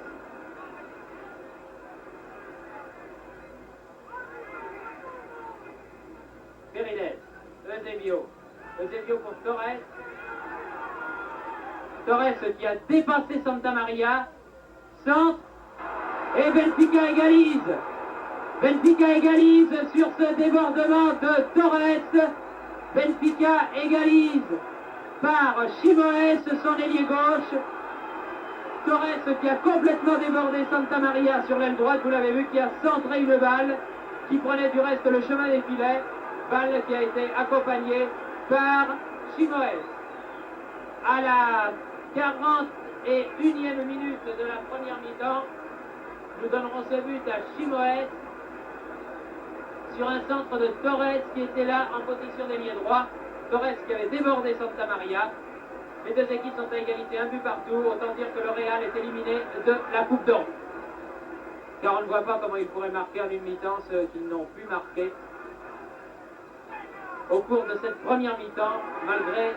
Perides. Eusebio. Eusebio pour Torres. Torres qui a dépassé Santa Maria. Centre. Et Benfica égalise. Benfica égalise sur ce débordement de Torres. Benfica égalise par Chimoes, son ailier gauche. Torres qui a complètement débordé Santa Maria sur l'aile droite, vous l'avez vu, qui a centré une balle qui prenait du reste le chemin des filets. Balle qui a été accompagnée par Chimoes. À la 41e minute de la première mi-temps, nous donnerons ce but à Chimoes sur un centre de Torres qui était là en position d'ailier droit. Torres qui avait débordé Santa Maria. Les deux équipes sont à égalité, un but partout. Autant dire que le Real est éliminé de la Coupe d'Or. Car on ne voit pas comment ils pourraient marquer en une mi-temps ceux qui n'ont pu marquer au cours de cette première mi-temps, malgré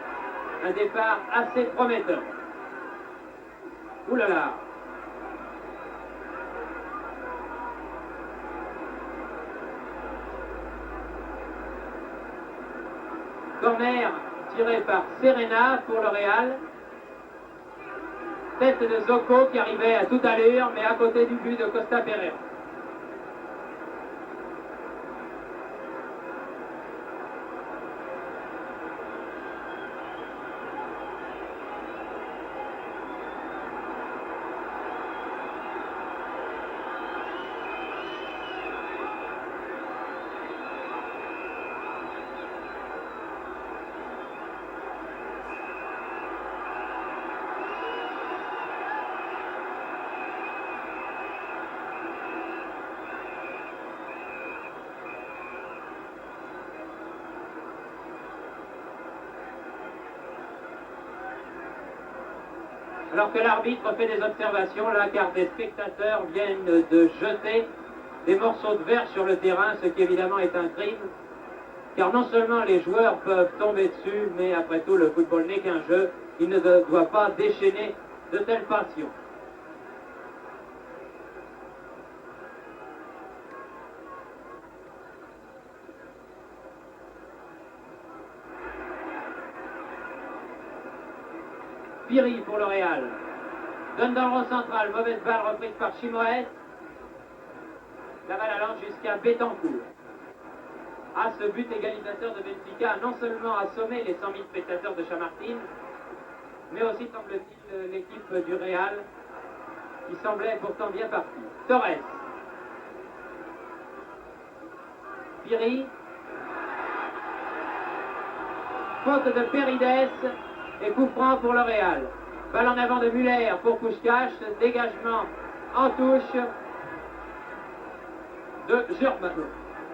un départ assez prometteur. Ouh là là! Corner tiré par Serena pour le Real. Tête de Zocco qui arrivait à toute allure, mais à côté du but de Costa Pereira. Alors que l'arbitre fait des observations, là, car des spectateurs viennent de jeter des morceaux de verre sur le terrain, ce qui évidemment est un crime, car non seulement les joueurs peuvent tomber dessus, mais après tout, le football n'est qu'un jeu, il ne doit pas déchaîner de telles passions. Piri pour le Real. Donne dans le rond central, mauvaise balle reprise par Chimoes. La balle allant jusqu'à Betancourt. À ce but égalisateur de Benfica, non seulement assommé les 100 000 spectateurs de Chamartín, mais aussi, semble-t-il, l'équipe du Real, qui semblait pourtant bien partie. Torres. Piri. Faute de Perides et coup franc pour le Real. Balle en avant de Muller pour Puskás, dégagement en touche de Germain.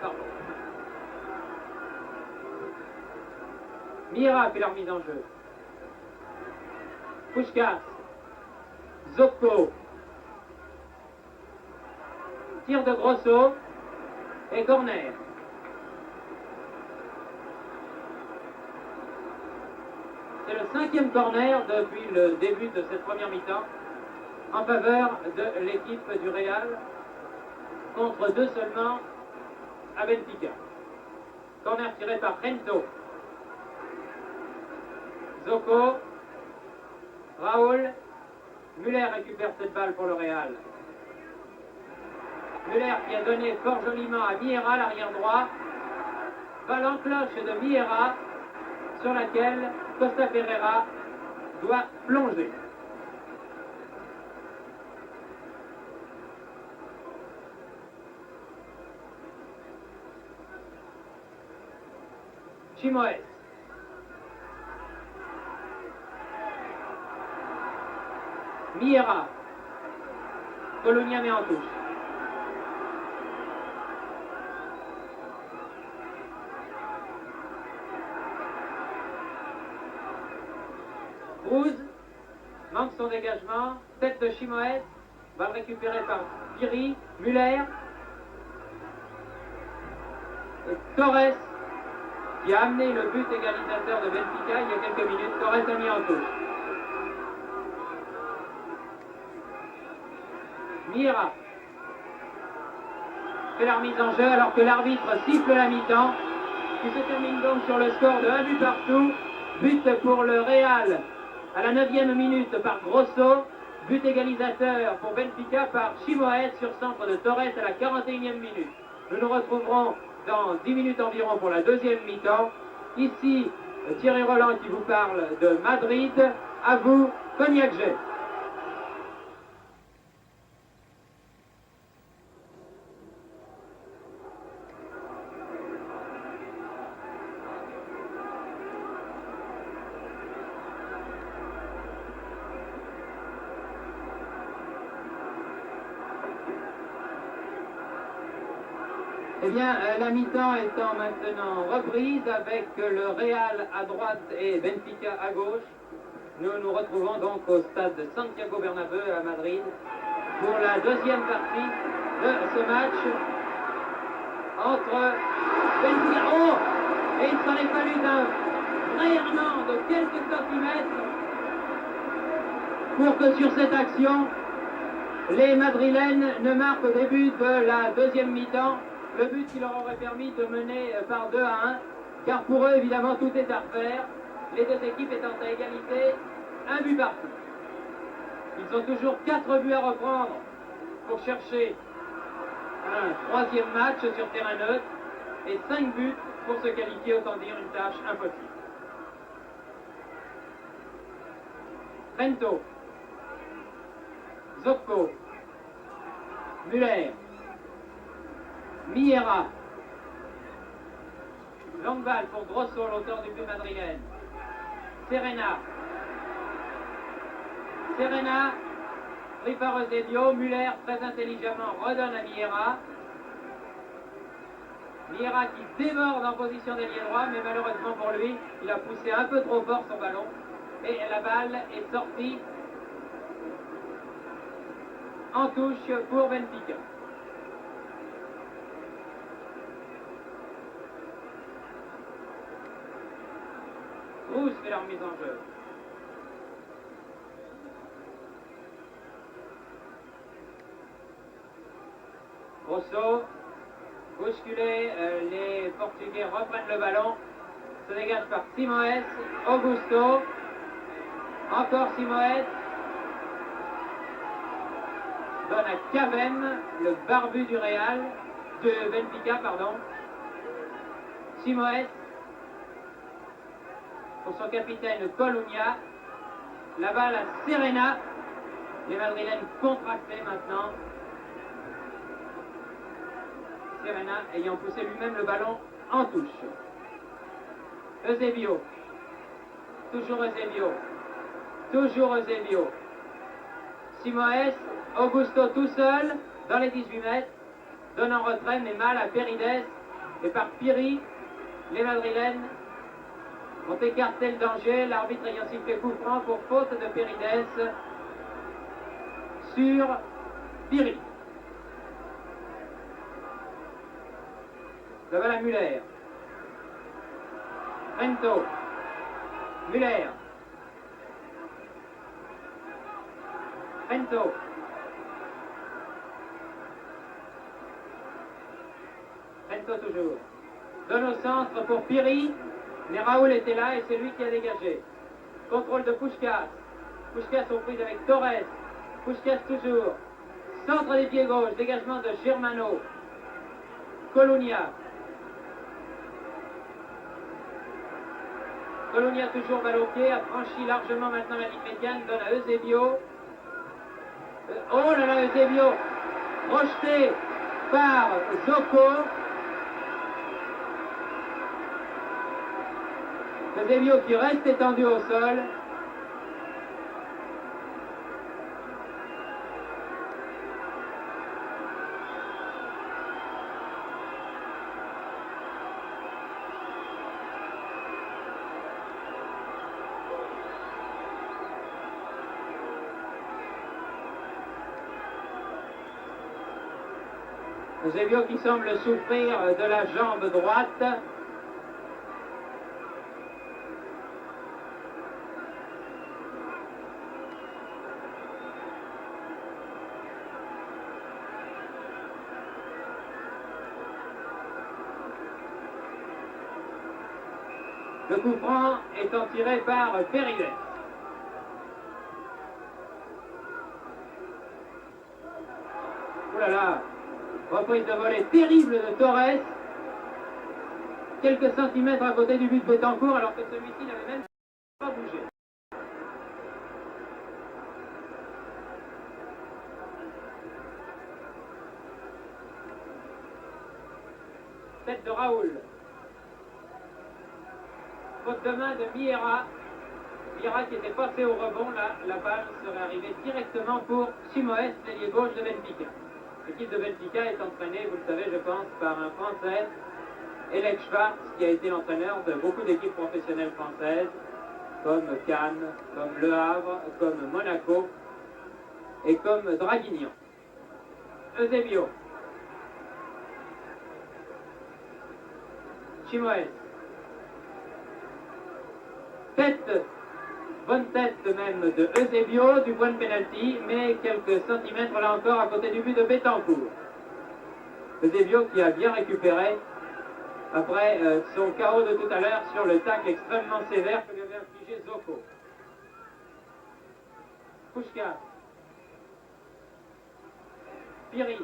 Pardon. Miera fait leur mise en jeu. Puskás. Zocco. Tir de Grosso et corner. C'est le 5e corner depuis le début de cette première mi-temps en faveur de l'équipe du Real contre 2 seulement à Benfica. Corner tiré par Rento. Zocco. Raoul. Muller récupère cette balle pour le Real. Muller qui a donné fort joliment à Miera, l'arrière droit. Balle en cloche de Miera sur laquelle Costa Ferreira doit plonger. Chimoes. Miera. Colonia met en touche. Cruz manque son dégagement. Tête de Chimoes. Balle récupérée par Piri. Muller. Et Torres qui a amené le but égalisateur de Benfica il y a quelques minutes. Torres a mis en touche. Miera fait la remise en jeu alors que l'arbitre siffle la mi-temps qui se termine donc sur le score de 1 but partout. But pour le Real à la 9e minute par Grosso. But égalisateur pour Benfica par Chimoes sur centre de Torres à la 41e minute. Nous nous retrouverons dans 10 minutes environ pour la 2e mi-temps. Ici, Thierry Roland qui vous parle de Madrid. À vous, Cognac G. Eh bien, la mi-temps étant maintenant reprise avec le Real à droite et Benfica à gauche, nous nous retrouvons donc au stade de Santiago Bernabéu à Madrid pour la 2e partie de ce match entre Benfica. Oh! Et il s'en est fallu d'un vrai errement de quelques centimètres pour que sur cette action, les Madrilènes ne marquent au début de la 2e mi-temps le but qui leur aurait permis de mener par 2-1, car pour eux, évidemment, tout est à refaire. Les deux équipes étant à égalité, 1 but partout. Ils ont toujours 4 buts à reprendre pour chercher un 3e match sur terrain neutre et 5 buts pour se qualifier, autant dire une tâche impossible. Rento. Zocco. Muller. Miera. Longue balle pour Grosso, l'auteur du but madrilène. Serena. Serena, pris par Eusebio. Muller, très intelligemment, redonne à Miera. Miera qui déborde en position d'ailier droit, mais malheureusement pour lui, il a poussé un peu trop fort son ballon. Et la balle est sortie en touche pour Benfica. Cruz fait leur mise en jeu. Grosso, bousculé, les Portugais reprennent le ballon, se dégage par Simoes, Augusto, encore Simoes, donne à Cavem, le barbu du Real, de Benfica, pardon. Simoes, pour son capitaine Colonia, la balle à Serena, les Madrilènes contractés maintenant. Serena ayant poussé lui-même le ballon en touche. Eusebio. Toujours Eusebio. Toujours Eusebio. Simoes, Augusto tout seul dans les 18 mètres. Donne en retrait, mais mal à Perides. Et par Piri, les Madrilènes ont écarté le danger. L'arbitre ayant sifflé coup franc pour faute de Perides sur Piri. Le bal à Muller. Rento. Muller. Rento. Rento toujours. Donne au centre pour Piri. Mais Raoul était là et c'est lui qui a dégagé. Contrôle de Puskás. Puskás aux prises avec Torres. Puskás toujours. Centre des pieds gauche. Dégagement de Germano. Colonia. Colonia toujours balle au pied, a franchi largement maintenant la ligne médiane, donne à Eusebio. Oh là là, Eusebio, rejeté par Zocco. Eusebio qui reste étendu au sol. Eusebio qui semble souffrir de la jambe droite. Le coup franc étant tiré par Perides. Oh là là, reprise de volée terrible de Torres. Quelques centimètres à côté du but de Betancourt alors que celui-ci n'avait même pas bougé. Tête de Raoul. Faute de main de Miera. Miera qui était passé au rebond, là, la balle serait arrivée directement pour Simoes, l'ailier gauche de Benfica. L'équipe de Benfica est entraînée, vous le savez, je pense, par un Français, Elek Schwartz, qui a été l'entraîneur de beaucoup d'équipes professionnelles françaises, comme Cannes, comme Le Havre, comme Monaco et comme Draguignan. Eusebio. Simoes. Tête, bonne tête même de Eusebio du point de pénalty, mais quelques centimètres là encore à côté du but de Betancourt. Eusebio qui a bien récupéré après son KO de tout à l'heure sur le tacle extrêmement sévère que lui avait infligé Zocco. Puskás. Piri.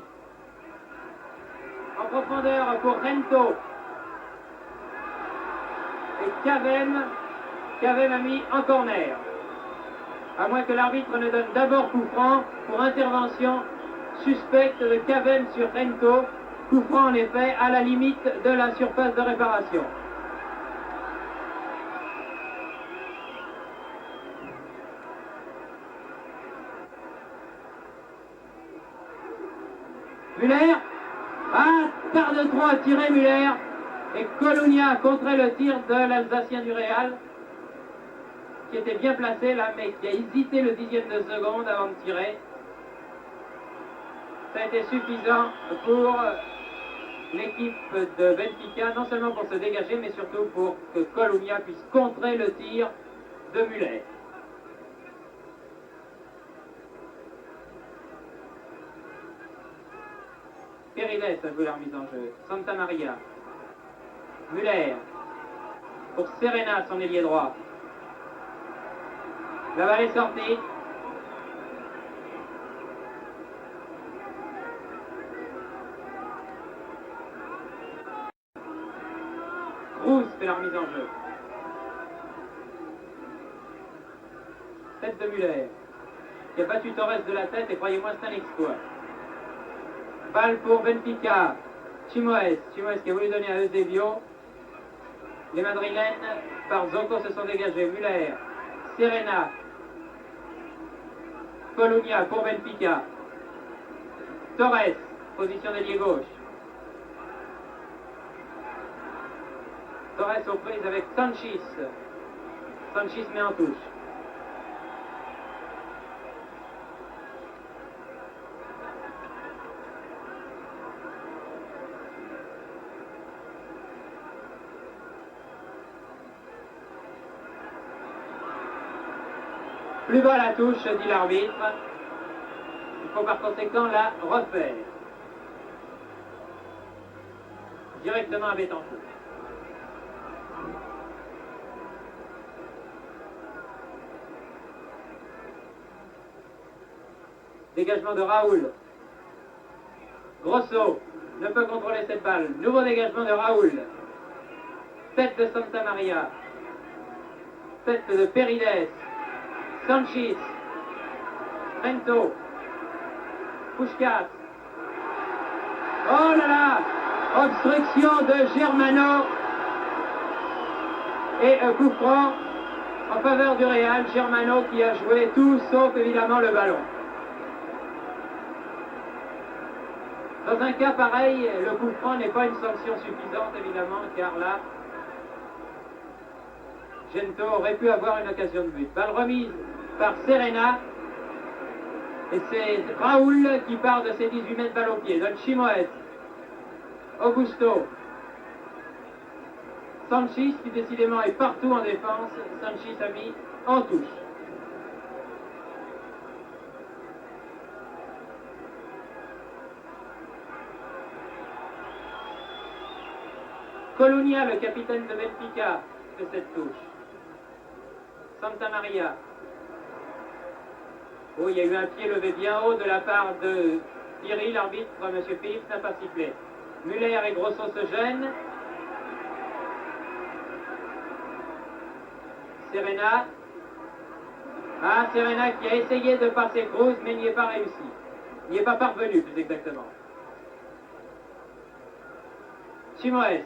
En profondeur pour Rento. Et Cavem a mis en corner. À moins que l'arbitre ne donne d'abord coup franc pour intervention suspecte de Cavem sur Rento. Coup franc en effet à la limite de la surface de réparation. Muller. Ah, quart de 3 à tirer Muller. Et Colonia a contré le tir de l'Alsacien du Real, qui était bien placé là, mais qui a hésité le 10e de seconde avant de tirer. Ça a été suffisant pour l'équipe de Benfica, non seulement pour se dégager, mais surtout pour que Colonia puisse contrer le tir de Muller. Perides a joué la remise en jeu. Santa Maria. Muller. Pour Serena, son ailier droit. La balle est sortie. Cruz fait la remise en jeu. Tête de Muller, qui a battu Torres de la tête, et croyez-moi, c'est un exploit. Balle pour Benfica. Chimoes qui a voulu donner à Eusebio. Les Madrilènes par Zocco se sont dégagés. Muller, Serena, Colonia pour Benfica. Torres, position d'ailier gauche. Torres aux prises avec Sanchis. Sanchis met en touche. Plus bas la touche, dit l'arbitre. Il faut par conséquent la refaire. Directement à Betancourt. Dégagement de Raoul. Grosso ne peut contrôler cette balle. Nouveau dégagement de Raoul. Tête de Santa Maria. Tête de Perides. Sanchis. Rento. Puskás. Oh là là! Obstruction de Germano. Et un coup franc en faveur du Real. Germano qui a joué tout sauf évidemment le ballon. Dans un cas pareil, le coup franc n'est pas une sanction suffisante évidemment, car là, Gento aurait pu avoir une occasion de but. Balle remise par Serena. Et c'est Raoul qui part de ses 18 mètres balle au pied. Donne Chimoes. Augusto. Sanchis qui décidément est partout en défense. Sanchis a mis en touche. Colonia, le capitaine de Benfica, fait cette touche. Santa Maria. Oh, il y a eu un pied levé bien haut de la part de Thierry, l'arbitre, M. Philippe n'a pas sifflé. Muller et Grosso se gênent. Serena. Ah, Serena qui a essayé de passer Cruz, mais n'y est pas réussi. N'y est pas parvenu, plus exactement. Chimoes.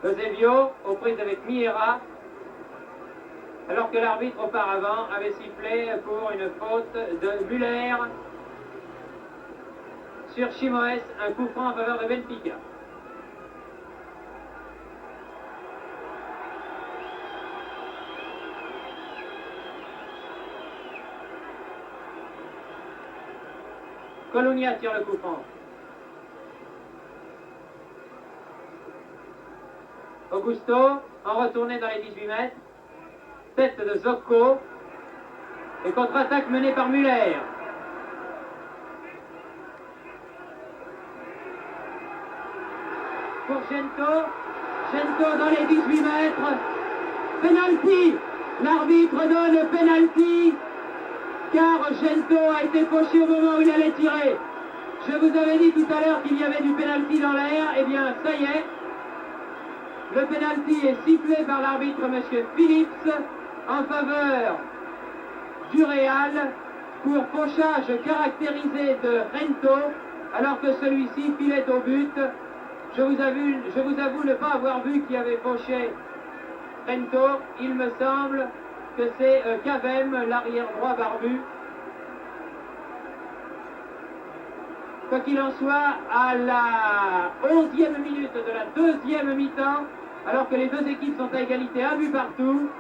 Eusebio aux prises avec Miera, alors que l'arbitre auparavant avait sifflé pour une faute de Muller sur Chimoes, un coup franc en faveur de Benfica. Colonia tire le coup franc. Augusto, en retourné dans les 18 mètres. Tête de Zocco. Et contre-attaque menée par Muller. Pour Gento. Gento dans les 18 mètres. Penalty. L'arbitre donne penalty. Car Gento a été fauché au moment où il allait tirer. Je vous avais dit tout à l'heure qu'il y avait du penalty dans l'air. Eh bien, ça y est. Le penalty est sifflé par l'arbitre M. Phillips en faveur du Real pour fauchage caractérisé de Rento alors que celui-ci filait au but. Je vous avoue ne pas avoir vu qui avait fauché Rento. Il me semble que c'est Cavem, l'arrière droit barbu. Quoi qu'il en soit, à la 11e minute de la deuxième mi-temps, alors que les deux équipes sont à égalité, un but partout,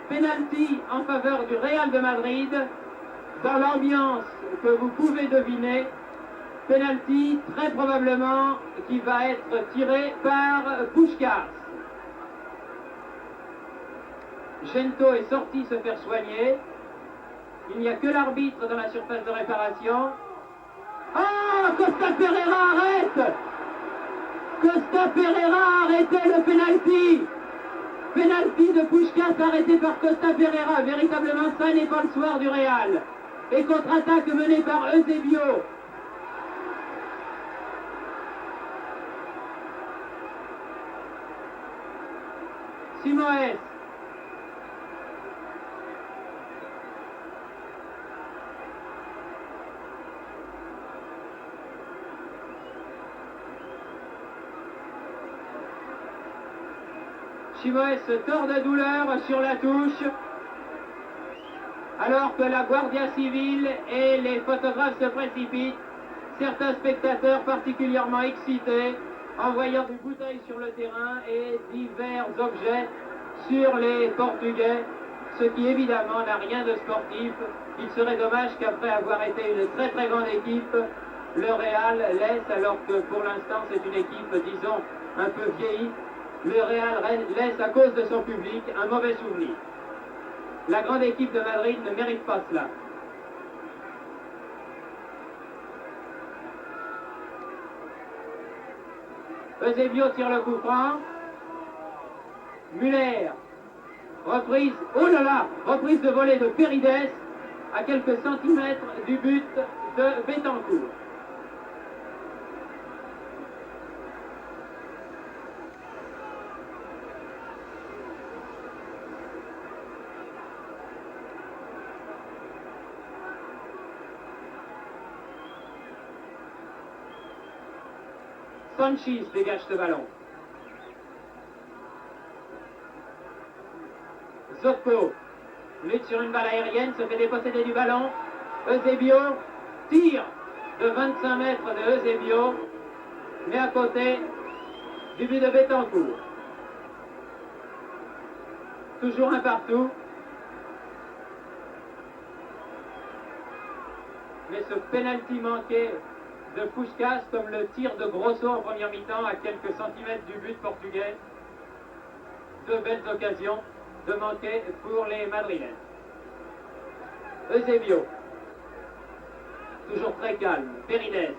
penalty en faveur du Real de Madrid, dans l'ambiance que vous pouvez deviner, penalty très probablement qui va être tiré par Puskás. Gento est sorti se faire soigner, il n'y a que l'arbitre dans la surface de réparation. Ah, Costa Pereira arrête! Costa Pereira a arrêté le penalty! Penalty de Puskás arrêté par Costa Pereira. Véritablement, ça n'est pas le soir du Real. Et contre-attaque menée par Eusebio. Simoes. Simoes se tord de douleur sur la touche, alors que la Guardia Civile et les photographes se précipitent. Certains spectateurs particulièrement excités en voyant des bouteilles sur le terrain et divers objets sur les Portugais, ce qui évidemment n'a rien de sportif. Il serait dommage qu'après avoir été une très très grande équipe, le Real laisse, alors que pour l'instant c'est une équipe, disons, un peu vieillie, le Real laisse à cause de son public un mauvais souvenir. La grande équipe de Madrid ne mérite pas cela. Eusebio tire le coup franc. Müller, reprise, oh là là, reprise de volée de Paredes à quelques centimètres du but de Betancourt. Sanchis dégage ce ballon. Zocco lutte sur une balle aérienne, se fait déposséder du ballon. Eusebio tire de 25 mètres de Eusebio, mais à côté du but de Betancourt. Toujours un partout. Mais ce penalty manqué de Puskás, comme le tir de Grosso en première mi-temps à quelques centimètres du but portugais. Deux belles occasions de manquer pour les Madrilènes. Eusebio, toujours très calme. Paredes,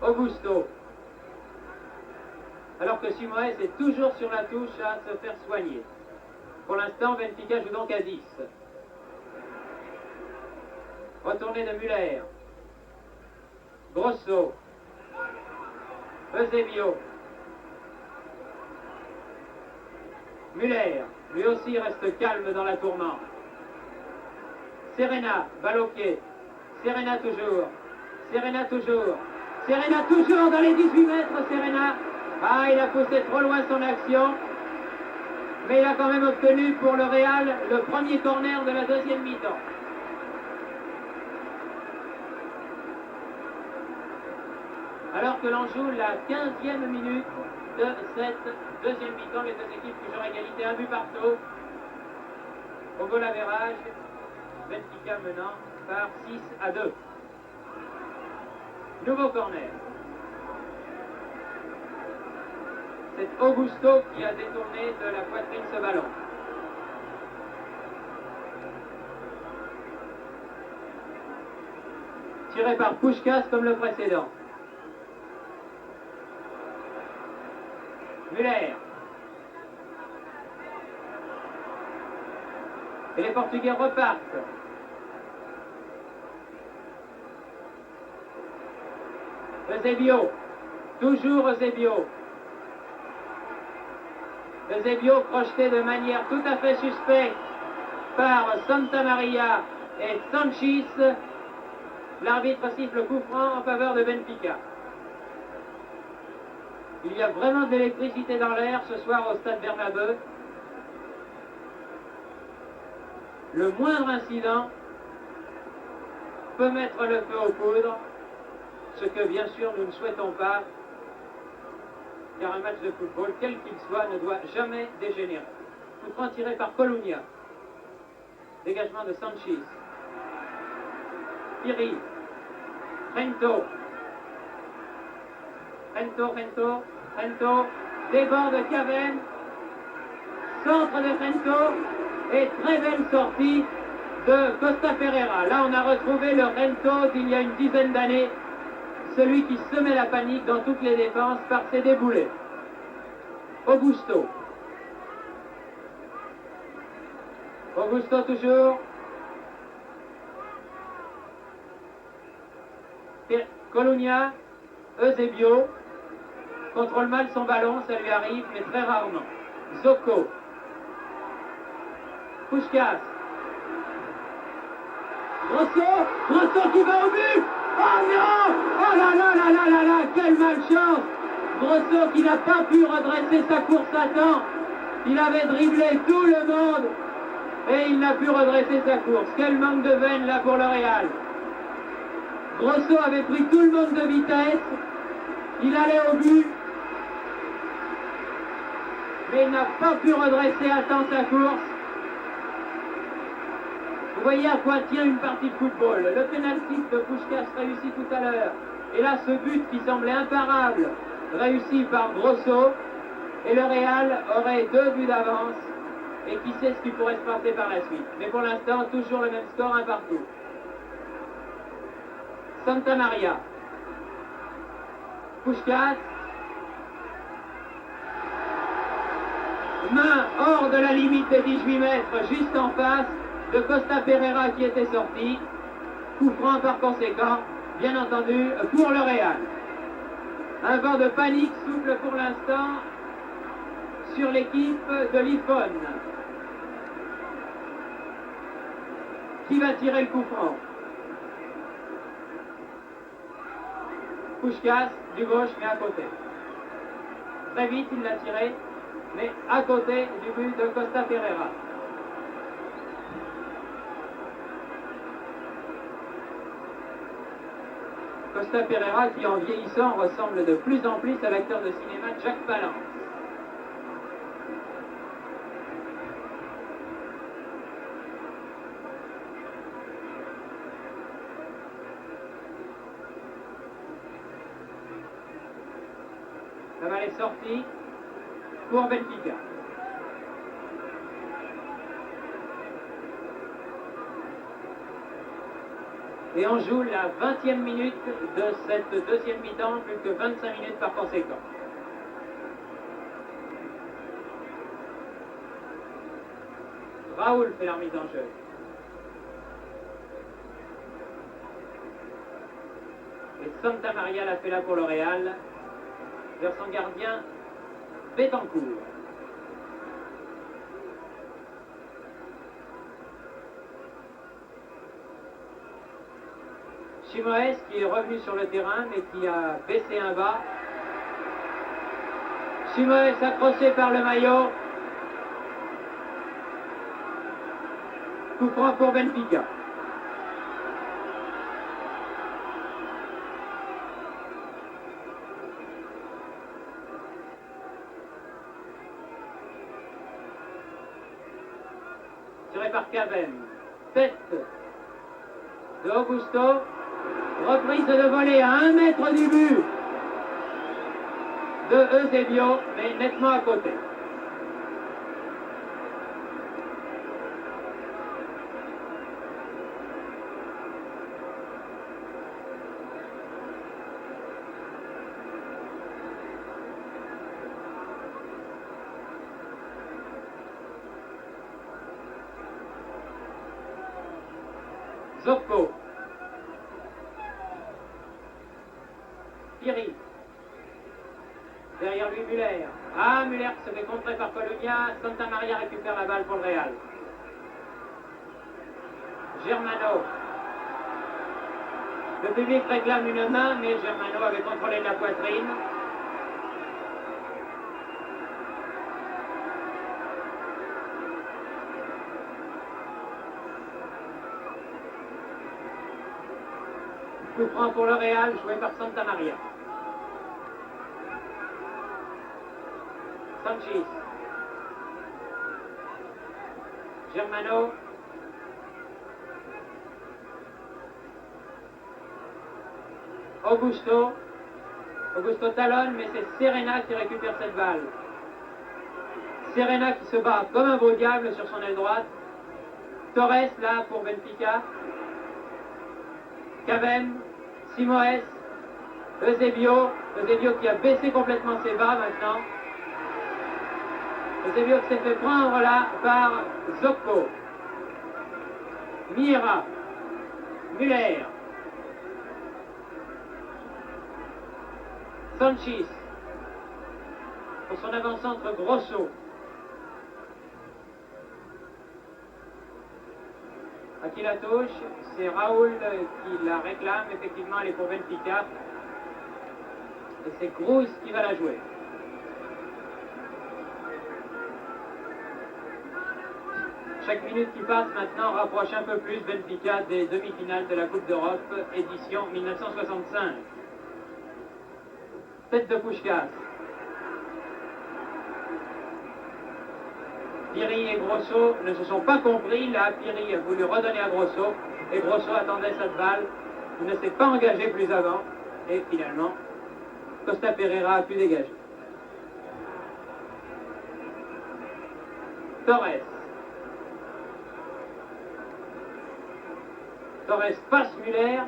Augusto, alors que Simoes est toujours sur la touche à se faire soigner. Pour l'instant, Benfica joue donc à 10. Retournée de Müller. Grosso, Eusebio, Müller, lui aussi reste calme dans la tourmente. Serena, balle au pied. Serena toujours. Serena toujours. Serena toujours dans les 18 mètres, Serena. Ah, il a poussé trop loin son action. Mais il a quand même obtenu pour le Real le premier corner de la deuxième mi-temps. Alors que l'on joue la 15e minute de cette deuxième mi-temps, les deux équipes toujours à égalité, un but partout. Au goal average, Benfica menant par 6-2. Nouveau corner. C'est Augusto qui a détourné de la poitrine ce ballon. Tiré par Puskás comme le précédent. Müller. Et les Portugais repartent. Eusebio. Toujours Eusebio. Eusebio crocheté de manière tout à fait suspecte par Santa Maria et Sanchis. L'arbitre siffle coup franc en faveur de Benfica. Il y a vraiment de l'électricité dans l'air ce soir au stade Bernabeu. Le moindre incident peut mettre le feu aux poudres, ce que bien sûr nous ne souhaitons pas, car un match de football, quel qu'il soit, ne doit jamais dégénérer. Coup franc tiré par Colunia. Dégagement de Sanchis. Piri. Rento. Rento. Déborde Cavani. Centre de Rento. Et très belle sortie de Costa Ferreira. Là, on a retrouvé le Rento d'il y a une dizaine d'années. Celui qui semait la panique dans toutes les défenses par ses déboulés. Augusto. Augusto toujours. Colunia. Eusebio. Contrôle mal son ballon, ça lui arrive, mais très rarement. Zocco. Puskás. Grosso qui va au but. Oh non! Oh là là là là là là! Quelle malchance! Grosso qui n'a pas pu redresser sa course à temps Il avait dribblé tout le monde et il n'a pu redresser sa course. Quel manque de veine là pour le Real. Grosso avait pris tout le monde de vitesse. Il allait au but. Mais il n'a pas pu redresser à temps sa course. Vous voyez à quoi tient une partie de football. Le pénalty de Puskás réussi tout à l'heure. Et là, ce but qui semblait imparable, réussi par Grosso. Et le Real aurait 2 buts d'avance. Et qui sait ce qui pourrait se passer par la suite. Mais pour l'instant, toujours le même score, 1 partout. Santa Maria. Puskás. Main hors de la limite des 18 mètres, juste en face de Costa Pereira qui était sorti. Coup franc par conséquent, bien entendu, pour le Real. Un vent de panique souffle pour l'instant sur l'équipe de Lifon. Qui va tirer le coup franc? Puskás, du gauche, mais à côté. Très vite, il l'a tiré, mais à côté du but de Costa Pereira. Costa Pereira qui, en vieillissant, ressemble de plus en plus à l'acteur de cinéma Jacques Palance. La balle est sortie pour Benfica. Et on joue la 20e minute de cette deuxième mi-temps, plus que 25 minutes par conséquent. Raoul fait la remise en jeu. Et Santa Maria l'a fait là pour le Real, vers son gardien Betancourt. Simoes qui est revenu sur le terrain mais qui a baissé un bas. Simoes accroché par le maillot. Coup franc pour Benfica. Tiré par Cavem. Tête de Augusto. Reprise de volée à 1 mètre du but de Eusebio, mais nettement à côté. Zocco. Thierry. Derrière lui, Muller. Ah, Muller se fait contrer par Colonia. Santa Maria récupère la balle pour le Real. Germano. Le public réclame une main, mais Germano avait contrôlé la poitrine. Coup franc pour le Real, joué par Santa Maria. Sanchez. Germano. Augusto. Augusto talonne, mais c'est Serena qui récupère cette balle. Serena qui se bat comme un beau diable sur son aile droite. Torres là pour Benfica. Cavem, Simoes, Eusebio qui a baissé complètement ses bas maintenant. Eusebio qui s'est fait prendre là par Zocco. Mira, Muller, Sanchez, pour son avant-centre Grosso. À qui la touche, c'est Raoul qui la réclame, effectivement elle est pour Benfica. Et c'est Cruz qui va la jouer. Chaque minute qui passe maintenant rapproche un peu plus Benfica des demi-finales de la Coupe d'Europe, édition 1965. Tête de Puskás. Piri et Grosso ne se sont pas compris. Là, Piri a voulu redonner à Grosso. Et Grosso attendait cette balle. Il ne s'est pas engagé plus avant. Et finalement, Costa Pereira a pu dégager. Torres. Torres passe Müller.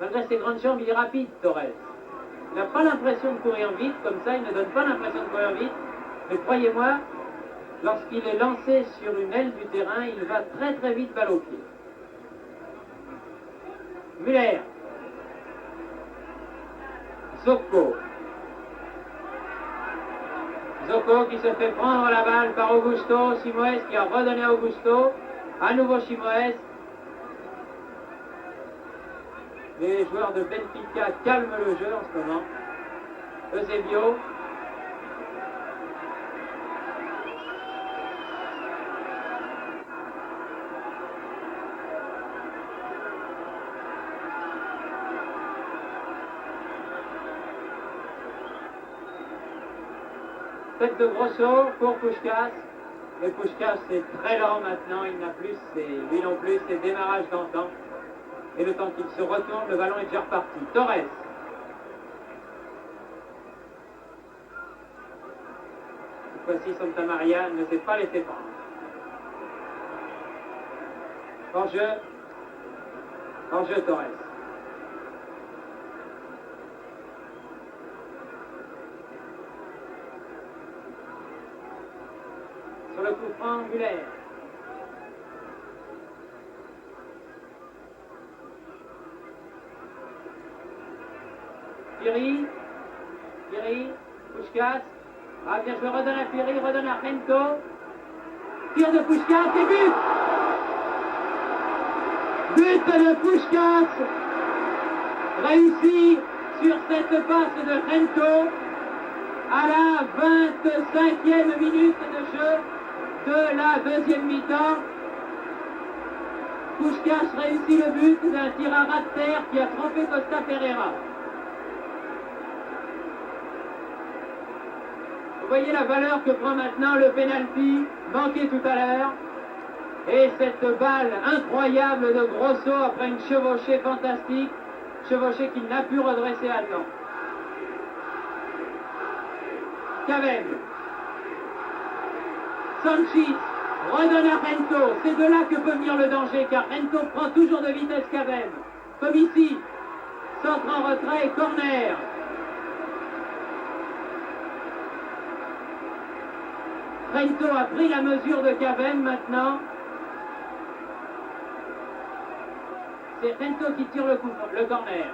Malgré ses grandes jambes, il est rapide, Torres. Il n'a pas l'impression de courir vite, comme ça, il ne donne pas l'impression de courir vite. Mais croyez-moi, lorsqu'il est lancé sur une aile du terrain, il va très très vite balle au pied. Müller. Zocco. Zocco qui se fait prendre la balle par Augusto. Simoes qui a redonné à Augusto. À nouveau Simoes. Les joueurs de Benfica calment le jeu en ce moment. Eusebio. Tête de Grosso pour Puskás. Et Puskás est très lent maintenant, il n'a plus, lui non plus, ses démarrages d'antan. Et le temps qu'il se retourne, le ballon est déjà reparti. Torres. Cette fois-ci, Santa Maria ne s'est pas laissé prendre. Hors-jeu Torres. Sur le coup franc, Müller. Piri, Puskás. Ah bien joué, redonne à Piri, redonne à Rento. Tir de Puskás et but. But de Puskás. Réussi sur cette passe de Rento à la 25e minute de jeu de la deuxième mi-temps. Puskás réussit le but d'un tir à ras de terre qui a trompé Costa Pereira. Vous voyez la valeur que prend maintenant le penalty manqué tout à l'heure. Et cette balle incroyable de Grosso après une chevauchée fantastique, chevauchée qu'il n'a pu redresser à temps. Cavem. Sanchis redonne à Rento. C'est de là que peut venir le danger, car Rento prend toujours de vitesse Cavem. Comme ici. Centre en retrait et corner. Rento a pris la mesure de Cavem maintenant. C'est Rento qui tire le corner.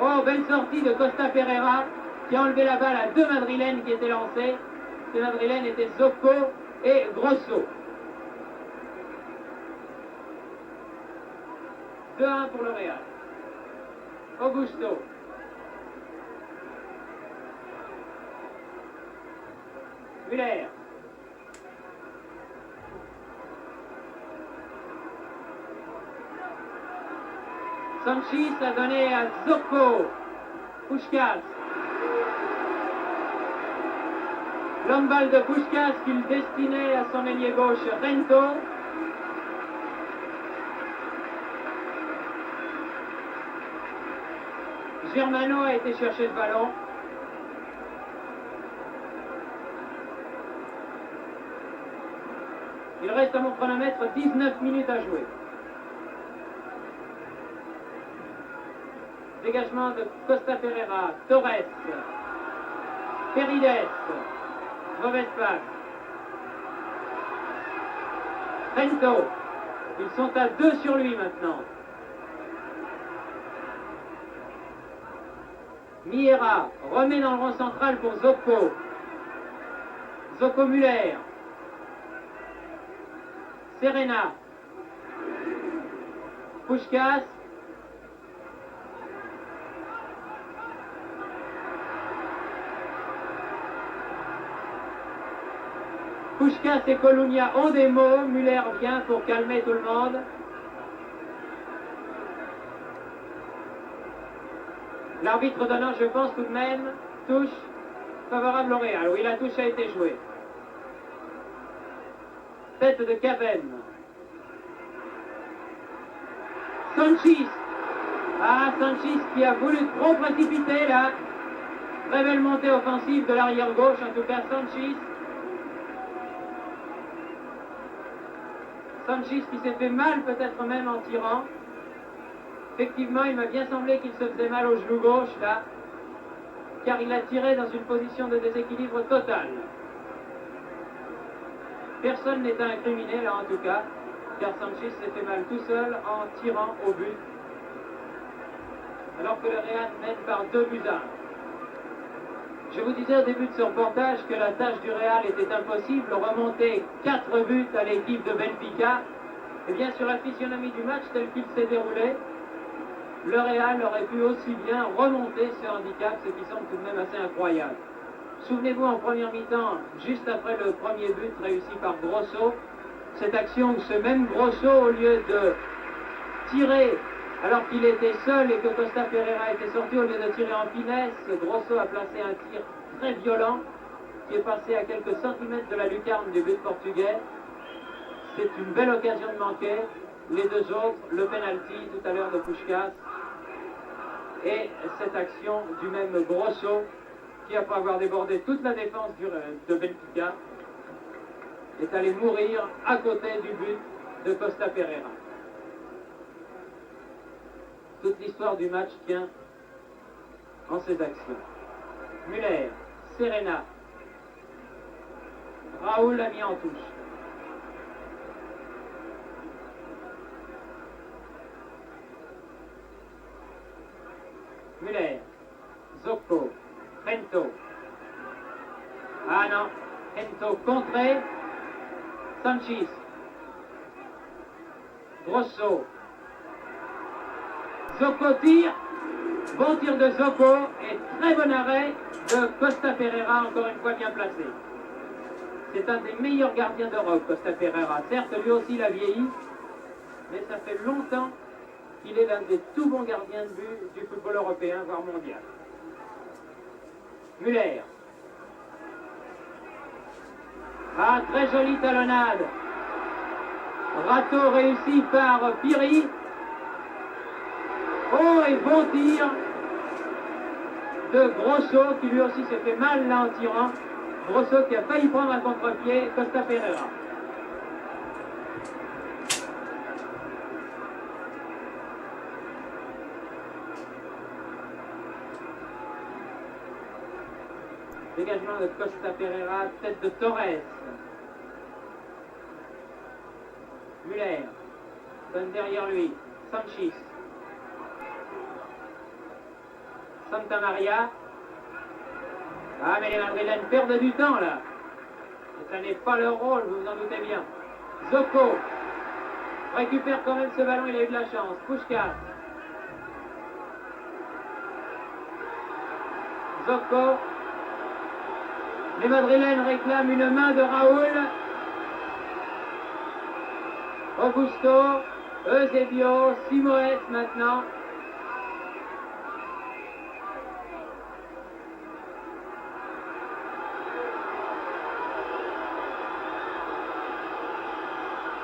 Oh, belle sortie de Costa Pereira qui a enlevé la balle à deux madrilènes qui étaient lancés. Ces madrilènes étaient Zocco et Grosso. 2-1 pour le Real. Augusto. Müller. Sanchis a donné à Zocco. Puskás. Longue balle de Puskás qu'il destinait à son ailier gauche Rento. Germano a été chercher le ballon. Il reste à mon chronomètre 19 minutes à jouer. Dégagement de Costa Pereira, Torres, Perides, mauvaise passe. Rento, ils sont à 2 sur lui maintenant. Miera remet dans le rond central pour Zocco. Zocco Müller. Serena. Puskás. Puskás et Colunia ont des mots. Müller vient pour calmer tout le monde. L'arbitre donnant, je pense tout de même, touche favorable au Real. Oui, la touche a été jouée. Tête de Cavem. Sanchis. Ah, Sanchis qui a voulu trop précipiter là. Très belle montée offensive de l'arrière gauche, en tout cas Sanchis. Sanchis qui s'est fait mal peut-être même en tirant. Effectivement, il m'a bien semblé qu'il se faisait mal au genou gauche là, car il a tiré dans une position de déséquilibre total. Personne n'est incriminé là en tout cas, car Sanchis s'est fait mal tout seul en tirant au but, alors que le Real mène par 2-1. Je vous disais au début de ce reportage que la tâche du Real était impossible, remonter 4 buts à l'équipe de Benfica. Et bien sur la physionomie du match tel qu'il s'est déroulé, le Real aurait pu aussi bien remonter ce handicap, ce qui semble tout de même assez incroyable. Souvenez-vous en première mi-temps, juste après le premier but réussi par Grosso, cette action où ce même Grosso, au lieu de tirer alors qu'il était seul et que Costa Pereira était sorti, au lieu de tirer en finesse, Grosso a placé un tir très violent qui est passé à quelques centimètres de la lucarne du but portugais. C'est une belle occasion de manquer. Les deux autres, le penalty tout à l'heure de Puskás et cette action du même Grosso qui, après avoir débordé toute la défense de Benfica, est allé mourir à côté du but de Costa Pereira. Toute l'histoire du match tient en ces actions. Müller, Serena, Raoul a mis en touche. Müller, Zocco, Gento. Ah non, Gento contré. Sanchis. Grosso. Zocco tire. Bon tir de Zocco et très bon arrêt de Costa Pereira, encore une fois bien placé. C'est un des meilleurs gardiens d'Europe, Costa Pereira. Certes, lui aussi il a vieilli, mais ça fait longtemps qu'il est l'un des tout bons gardiens de but du football européen, voire mondial. Müller. Ah, très jolie talonnade. Râteau réussi par Piri. Oh, et bon tir de Grosso, qui lui aussi s'est fait mal là en tirant. Grosso qui a failli prendre un contre-pied, Costa Pereira. Dégagement de Costa Pereira, tête de Torres. Müller donne derrière lui. Sanchis. Santa Maria. Ah, mais les Madrilènes perdent du temps là. Et ça n'est pas leur rôle, vous vous en doutez bien. Zocco récupère quand même ce ballon, il a eu de la chance. Puskás. Zocco. Les Madrilènes réclament une main de Raoul. Augusto, Eusebio, Simoes maintenant.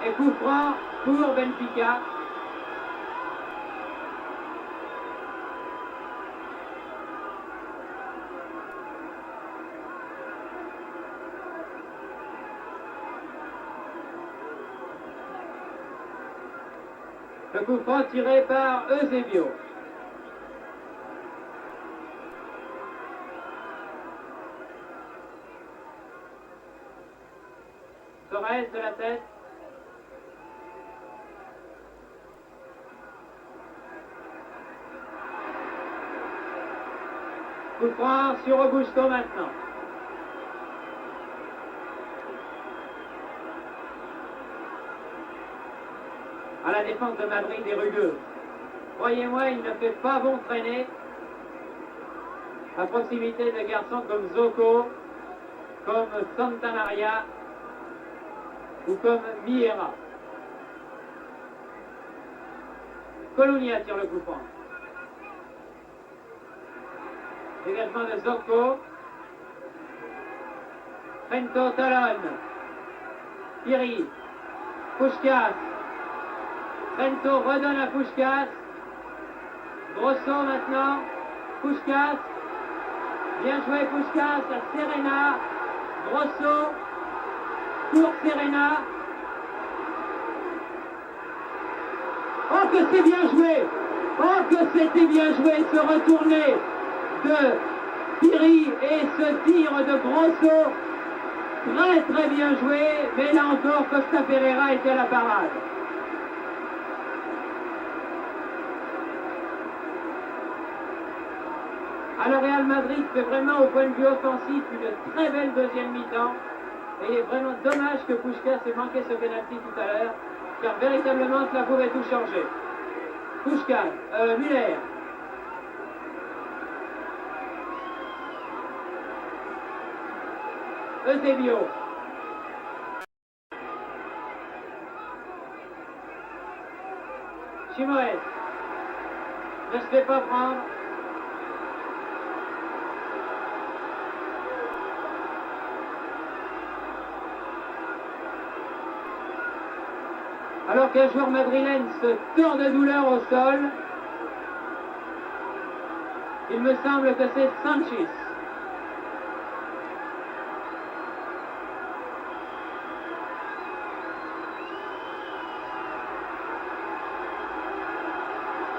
Et coup franc pour Benfica. Le coup franc tiré par Eusebio. Torres de la tête. Coup franc sur Augusto maintenant. À la défense de Madrid est rugueux. Croyez-moi, il ne fait pas bon traîner à proximité de garçons comme Zocco, comme Santa Maria ou comme Miera. Colonia tire le coup franc. Dégagement de Zocco. Rento talonne. Piri. Puskás. Rento redonne à Puskás. Grosso maintenant. Puskás. Bien joué Puskás à Serena. Grosso. Pour Serena. Oh que c'est bien joué! Oh que c'était bien joué ce retourné de Piri et ce tir de Grosso. Très très bien joué, mais là encore Costa Pereira était à la parade. Alors Real Madrid fait vraiment au point de vue offensif une très belle deuxième mi-temps. Et il est vraiment dommage que Puskás ait manqué ce penalty tout à l'heure, car véritablement cela pouvait tout changer. Puskás, Müller. Eusebio. Chimoès. Ne se fait pas prendre. Alors qu'un joueur madrilène se tord de douleur au sol, il me semble que c'est Sanchez.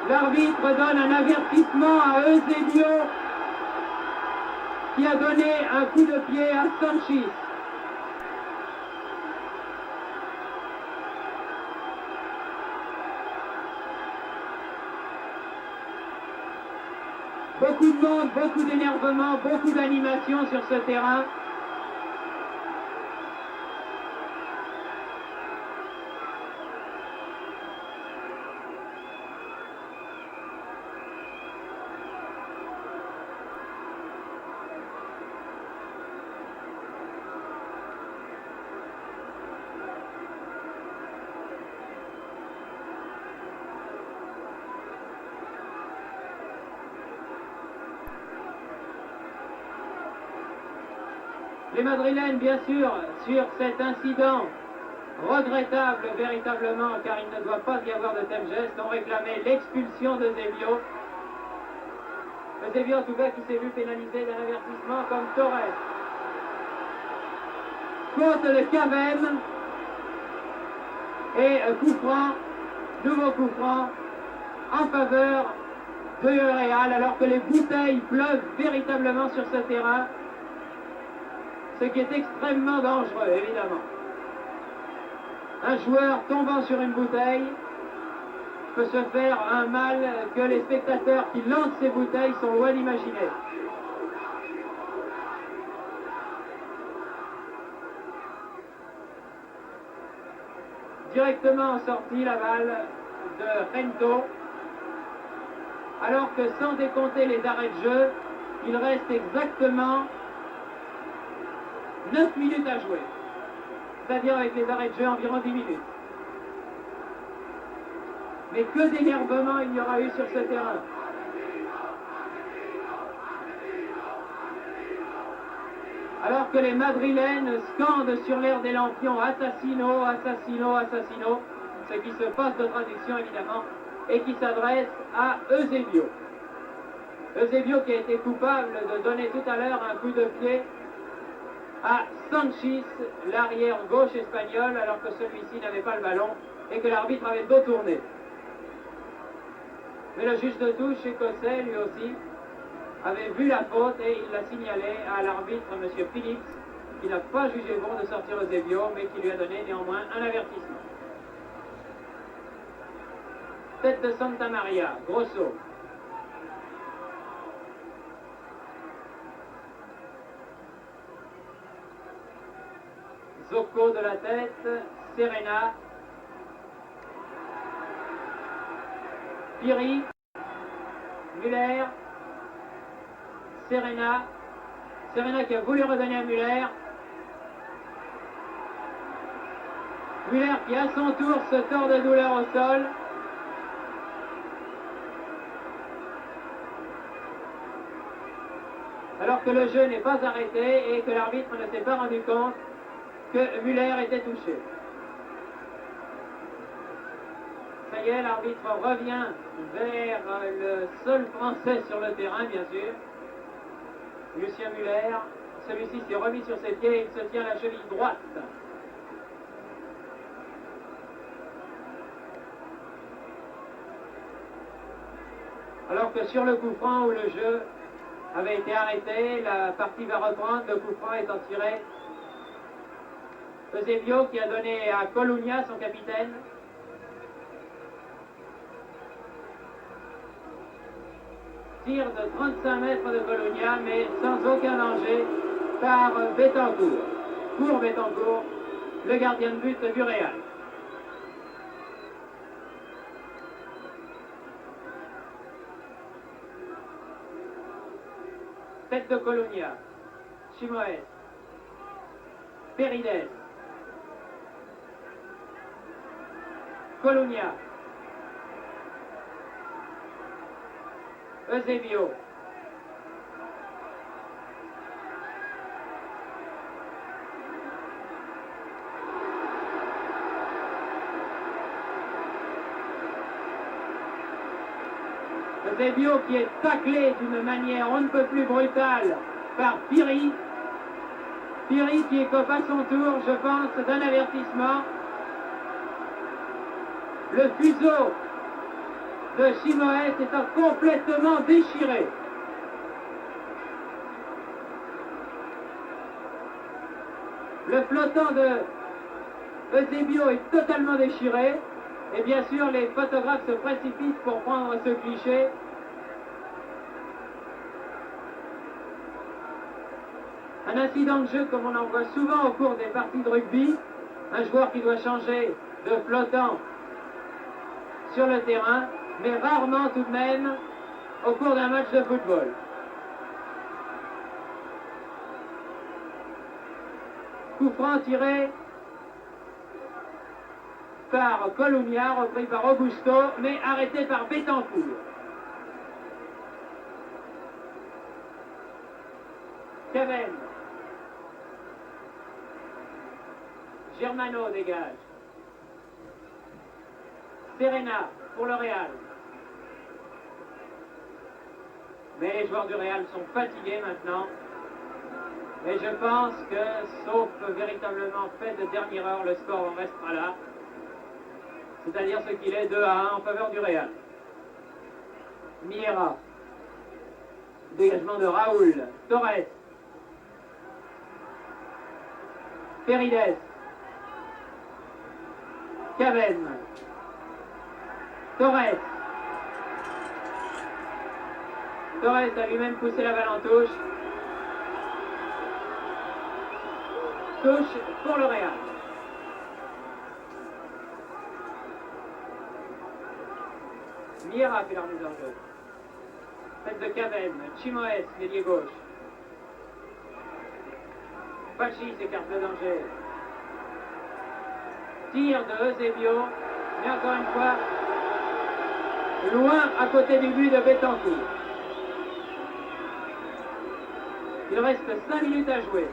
L'arbitre donne un avertissement à Eusebio qui a donné un coup de pied à Sanchez. Beaucoup de monde, beaucoup d'énervement, beaucoup d'animation sur ce terrain. Les Madrilènes, bien sûr, sur cet incident regrettable véritablement, car il ne doit pas y avoir de tel geste, ont réclamé l'expulsion de Eusebio. Eusebio, en tout cas, qui s'est vu pénalisé d'un avertissement comme Torres. Faute de Cavem et coup franc, nouveau coup franc en faveur de Real, alors que les bouteilles pleuvent véritablement sur ce terrain. Ce qui est extrêmement dangereux, évidemment. Un joueur tombant sur une bouteille peut se faire un mal que les spectateurs qui lancent ces bouteilles sont loin d'imaginer. Directement sortie la balle de Rento, alors que sans décompter les arrêts de jeu, il reste exactement 9 minutes à jouer, c'est-à-dire avec les arrêts de jeu environ 10 minutes. Mais que d'énervement il y aura eu sur ce terrain. Alors que les Madrilènes scandent sur l'air des lampions Assassino, Assassino, Assassino, ce qui se passe de traduction évidemment, et qui s'adresse à Eusebio. Eusebio qui a été coupable de donner tout à l'heure un coup de pied à Sanchez, l'arrière gauche espagnol, alors que celui-ci n'avait pas le ballon et que l'arbitre avait le dos tourné. Mais le juge de touche écossais, lui aussi, avait vu la faute et il l'a signalé à l'arbitre, M. Phillips, qui n'a pas jugé bon de sortir Eusebio, mais qui lui a donné néanmoins un avertissement. Tête de Santa Maria, Grosso. Zocco de la tête, Serena, Piri, Müller, Serena, Serena qui a voulu redonner à Müller. Muller qui à son tour se tord de douleur au sol. Alors que le jeu n'est pas arrêté et que l'arbitre ne s'est pas rendu compte que Muller était touché. Ça y est, l'arbitre revient vers le seul Français sur le terrain, bien sûr, Lucien Muller. Celui-ci s'est remis sur ses pieds et il se tient la cheville droite. Alors que sur le coup franc où le jeu avait été arrêté, la partie va reprendre, le coup franc étant tiré. Eusebio qui a donné à Colunia, son capitaine. Tir de 35 mètres de Colunia, mais sans aucun danger par Bettencourt. Pour Bettencourt, le gardien de but du Real. Tête de Colunia, Chimoes, Perides, Colunia, Eusebio, Eusebio qui est taclé d'une manière on ne peut plus brutale par Piri. Piri qui écope à son tour, je pense, d'un avertissement. Le fuseau de Chimoes étant complètement déchiré. Le flottant de Eusebio est totalement déchiré. Et bien sûr, les photographes se précipitent pour prendre ce cliché. Un incident de jeu comme on en voit souvent au cours des parties de rugby. Un joueur qui doit changer de flottant sur le terrain, mais rarement tout de même au cours d'un match de football. Coup franc tiré par Colunia, repris par Augusto, mais arrêté par Bettencourt. Cavenne. Germano dégage. Serena pour le Real. Mais les joueurs du Real sont fatigués maintenant. Et je pense que, sauf véritablement fait de dernière heure, le score en restera là. C'est-à-dire ce qu'il est 2-1 en faveur du Real. Miera. Dégagement de Raoul. Torres. Perides. Cavenne. Torres. Torres a lui-même poussé la balle en touche. Touche pour le Real. Miera fait la remise en jeu. Tête de Cavenne. Chimoes, l'ailier gauche. Pachi s'écarte le danger. Tir de Eusebio, mais encore une fois, loin à côté du but de Bettencourt. Il reste 5 minutes à jouer.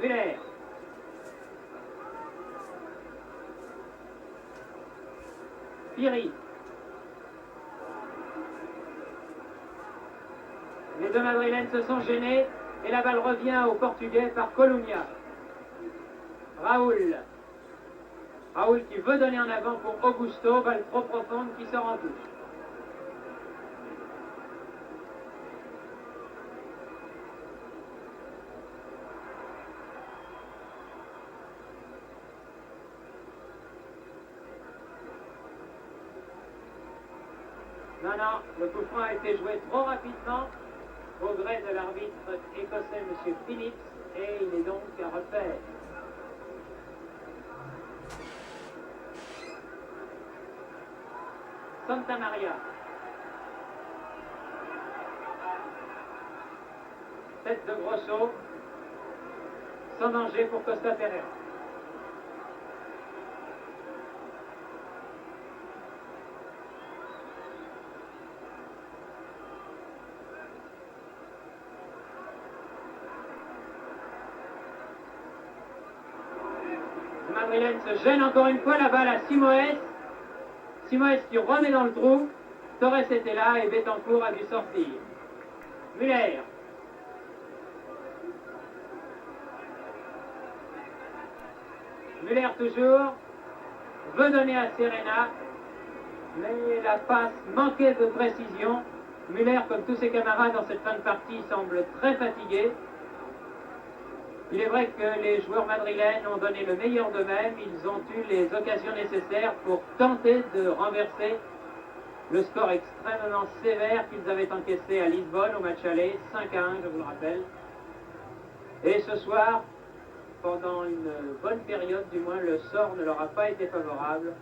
Muller. Piri. Les deux Madrilènes se sont gênés et la balle revient aux Portugais par Colunia. Raoul. Raoul qui veut donner en avant pour Augusto, balle trop profonde qui sort en touche. Non, le coup franc a été joué trop rapidement au gré de l'arbitre écossais, M. Phillips, et il est donc à refaire. Santa Maria. Tête de Grosso. Sans danger pour Costa Pereira. Madrilène se gêne encore une fois, la balle à Simoes. Simoes qui remet dans le trou. Torres était là et Betancourt a dû sortir. Muller. Muller toujours. Veut donner à Serena. Mais la passe manquait de précision. Muller, comme tous ses camarades dans cette fin de partie, semble très fatigué. Il est vrai que les joueurs madrilènes ont donné le meilleur d'eux-mêmes. Ils ont eu les occasions nécessaires pour tenter de renverser le score extrêmement sévère qu'ils avaient encaissé à Lisbonne au match aller, 5-1, je vous le rappelle. Et ce soir, pendant une bonne période, du moins, le sort ne leur a pas été favorable.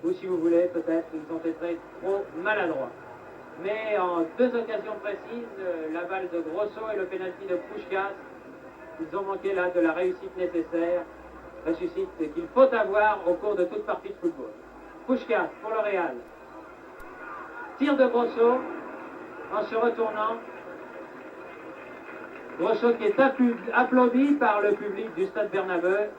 Ou si vous voulez, peut-être, ils ont été trop maladroits. Mais en deux occasions précises, la balle de Grosso et le pénalty de Puskás, ils ont manqué là de la réussite nécessaire, réussite qu'il faut avoir au cours de toute partie de football. Puskás pour le Real. Tir de Grosso en se retournant. Grosso qui est applaudi par le public du Stade Bernabeu,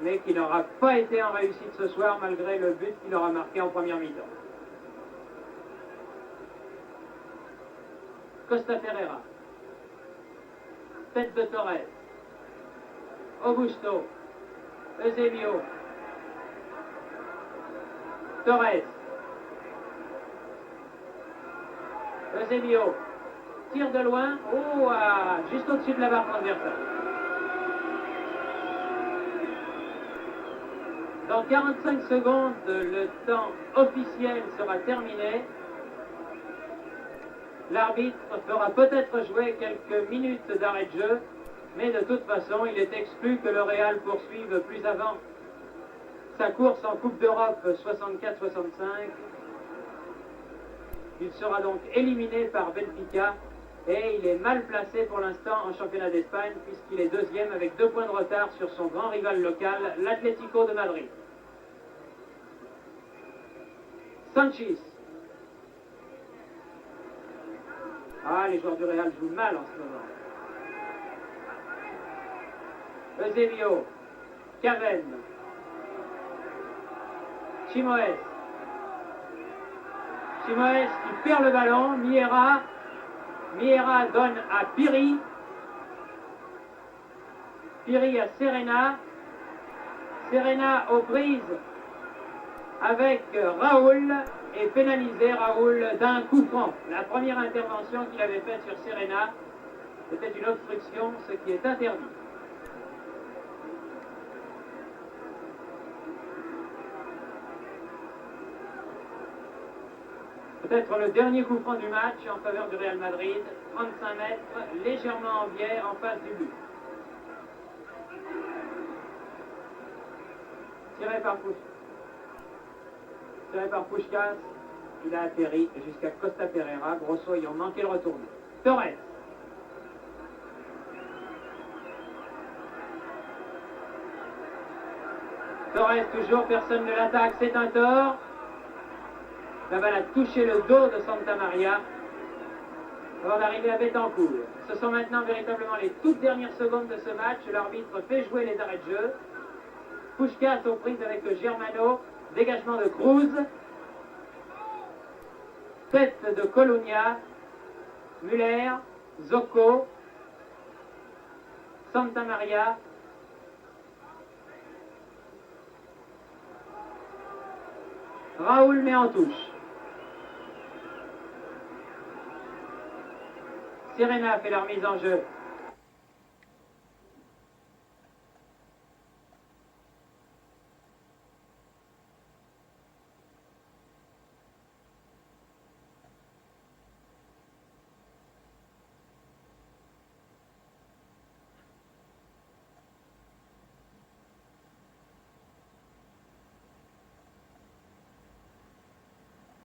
mais qui n'aura pas été en réussite ce soir malgré le but qu'il aura marqué en première mi-temps. Costa Pereira. Tête de Torres. Augusto. Eusebio. Torres. Eusebio. Tire de loin. Oh, juste au-dessus de la barre transversale. Dans 45 secondes, le temps officiel sera terminé. L'arbitre fera peut-être jouer quelques minutes d'arrêt de jeu, mais de toute façon, il est exclu que le Real poursuive plus avant sa course en Coupe d'Europe 64-65. Il sera donc éliminé par Benfica et il est mal placé pour l'instant en championnat d'Espagne puisqu'il est deuxième avec 2 points de retard sur son grand rival local, l'Atlético de Madrid. Sanchis. Ah, les joueurs du Real jouent mal en ce moment. Eusebio. Caven. Simoes. Simoes qui perd le ballon. Miera. Miera donne à Piri. Piri à Serena. Serena aux prises avec Raoul et pénalisé Raoul d'un coup franc. La première intervention qu'il avait faite sur Serena, c'était une obstruction, ce qui est interdit. Peut-être le dernier coup franc du match en faveur du Real Madrid, 35 mètres, légèrement en biais en face du but. Tiré par Puskás, il a atterri jusqu'à Costa Pereira, Grosso ayant manqué le retournement. Torres. Torres toujours, personne ne l'attaque, c'est un tort. La balle a touché le dos de Santa Maria avant d'arriver à Betancourt. Ce sont maintenant véritablement les toutes dernières secondes de ce match. L'arbitre fait jouer les arrêts de jeu. Puskás aux prises avec Germano. Dégagement de Cruz. Tête de Colonia. Muller. Zocco. Santa Maria. Raoul met en touche. Serena fait la remise en jeu.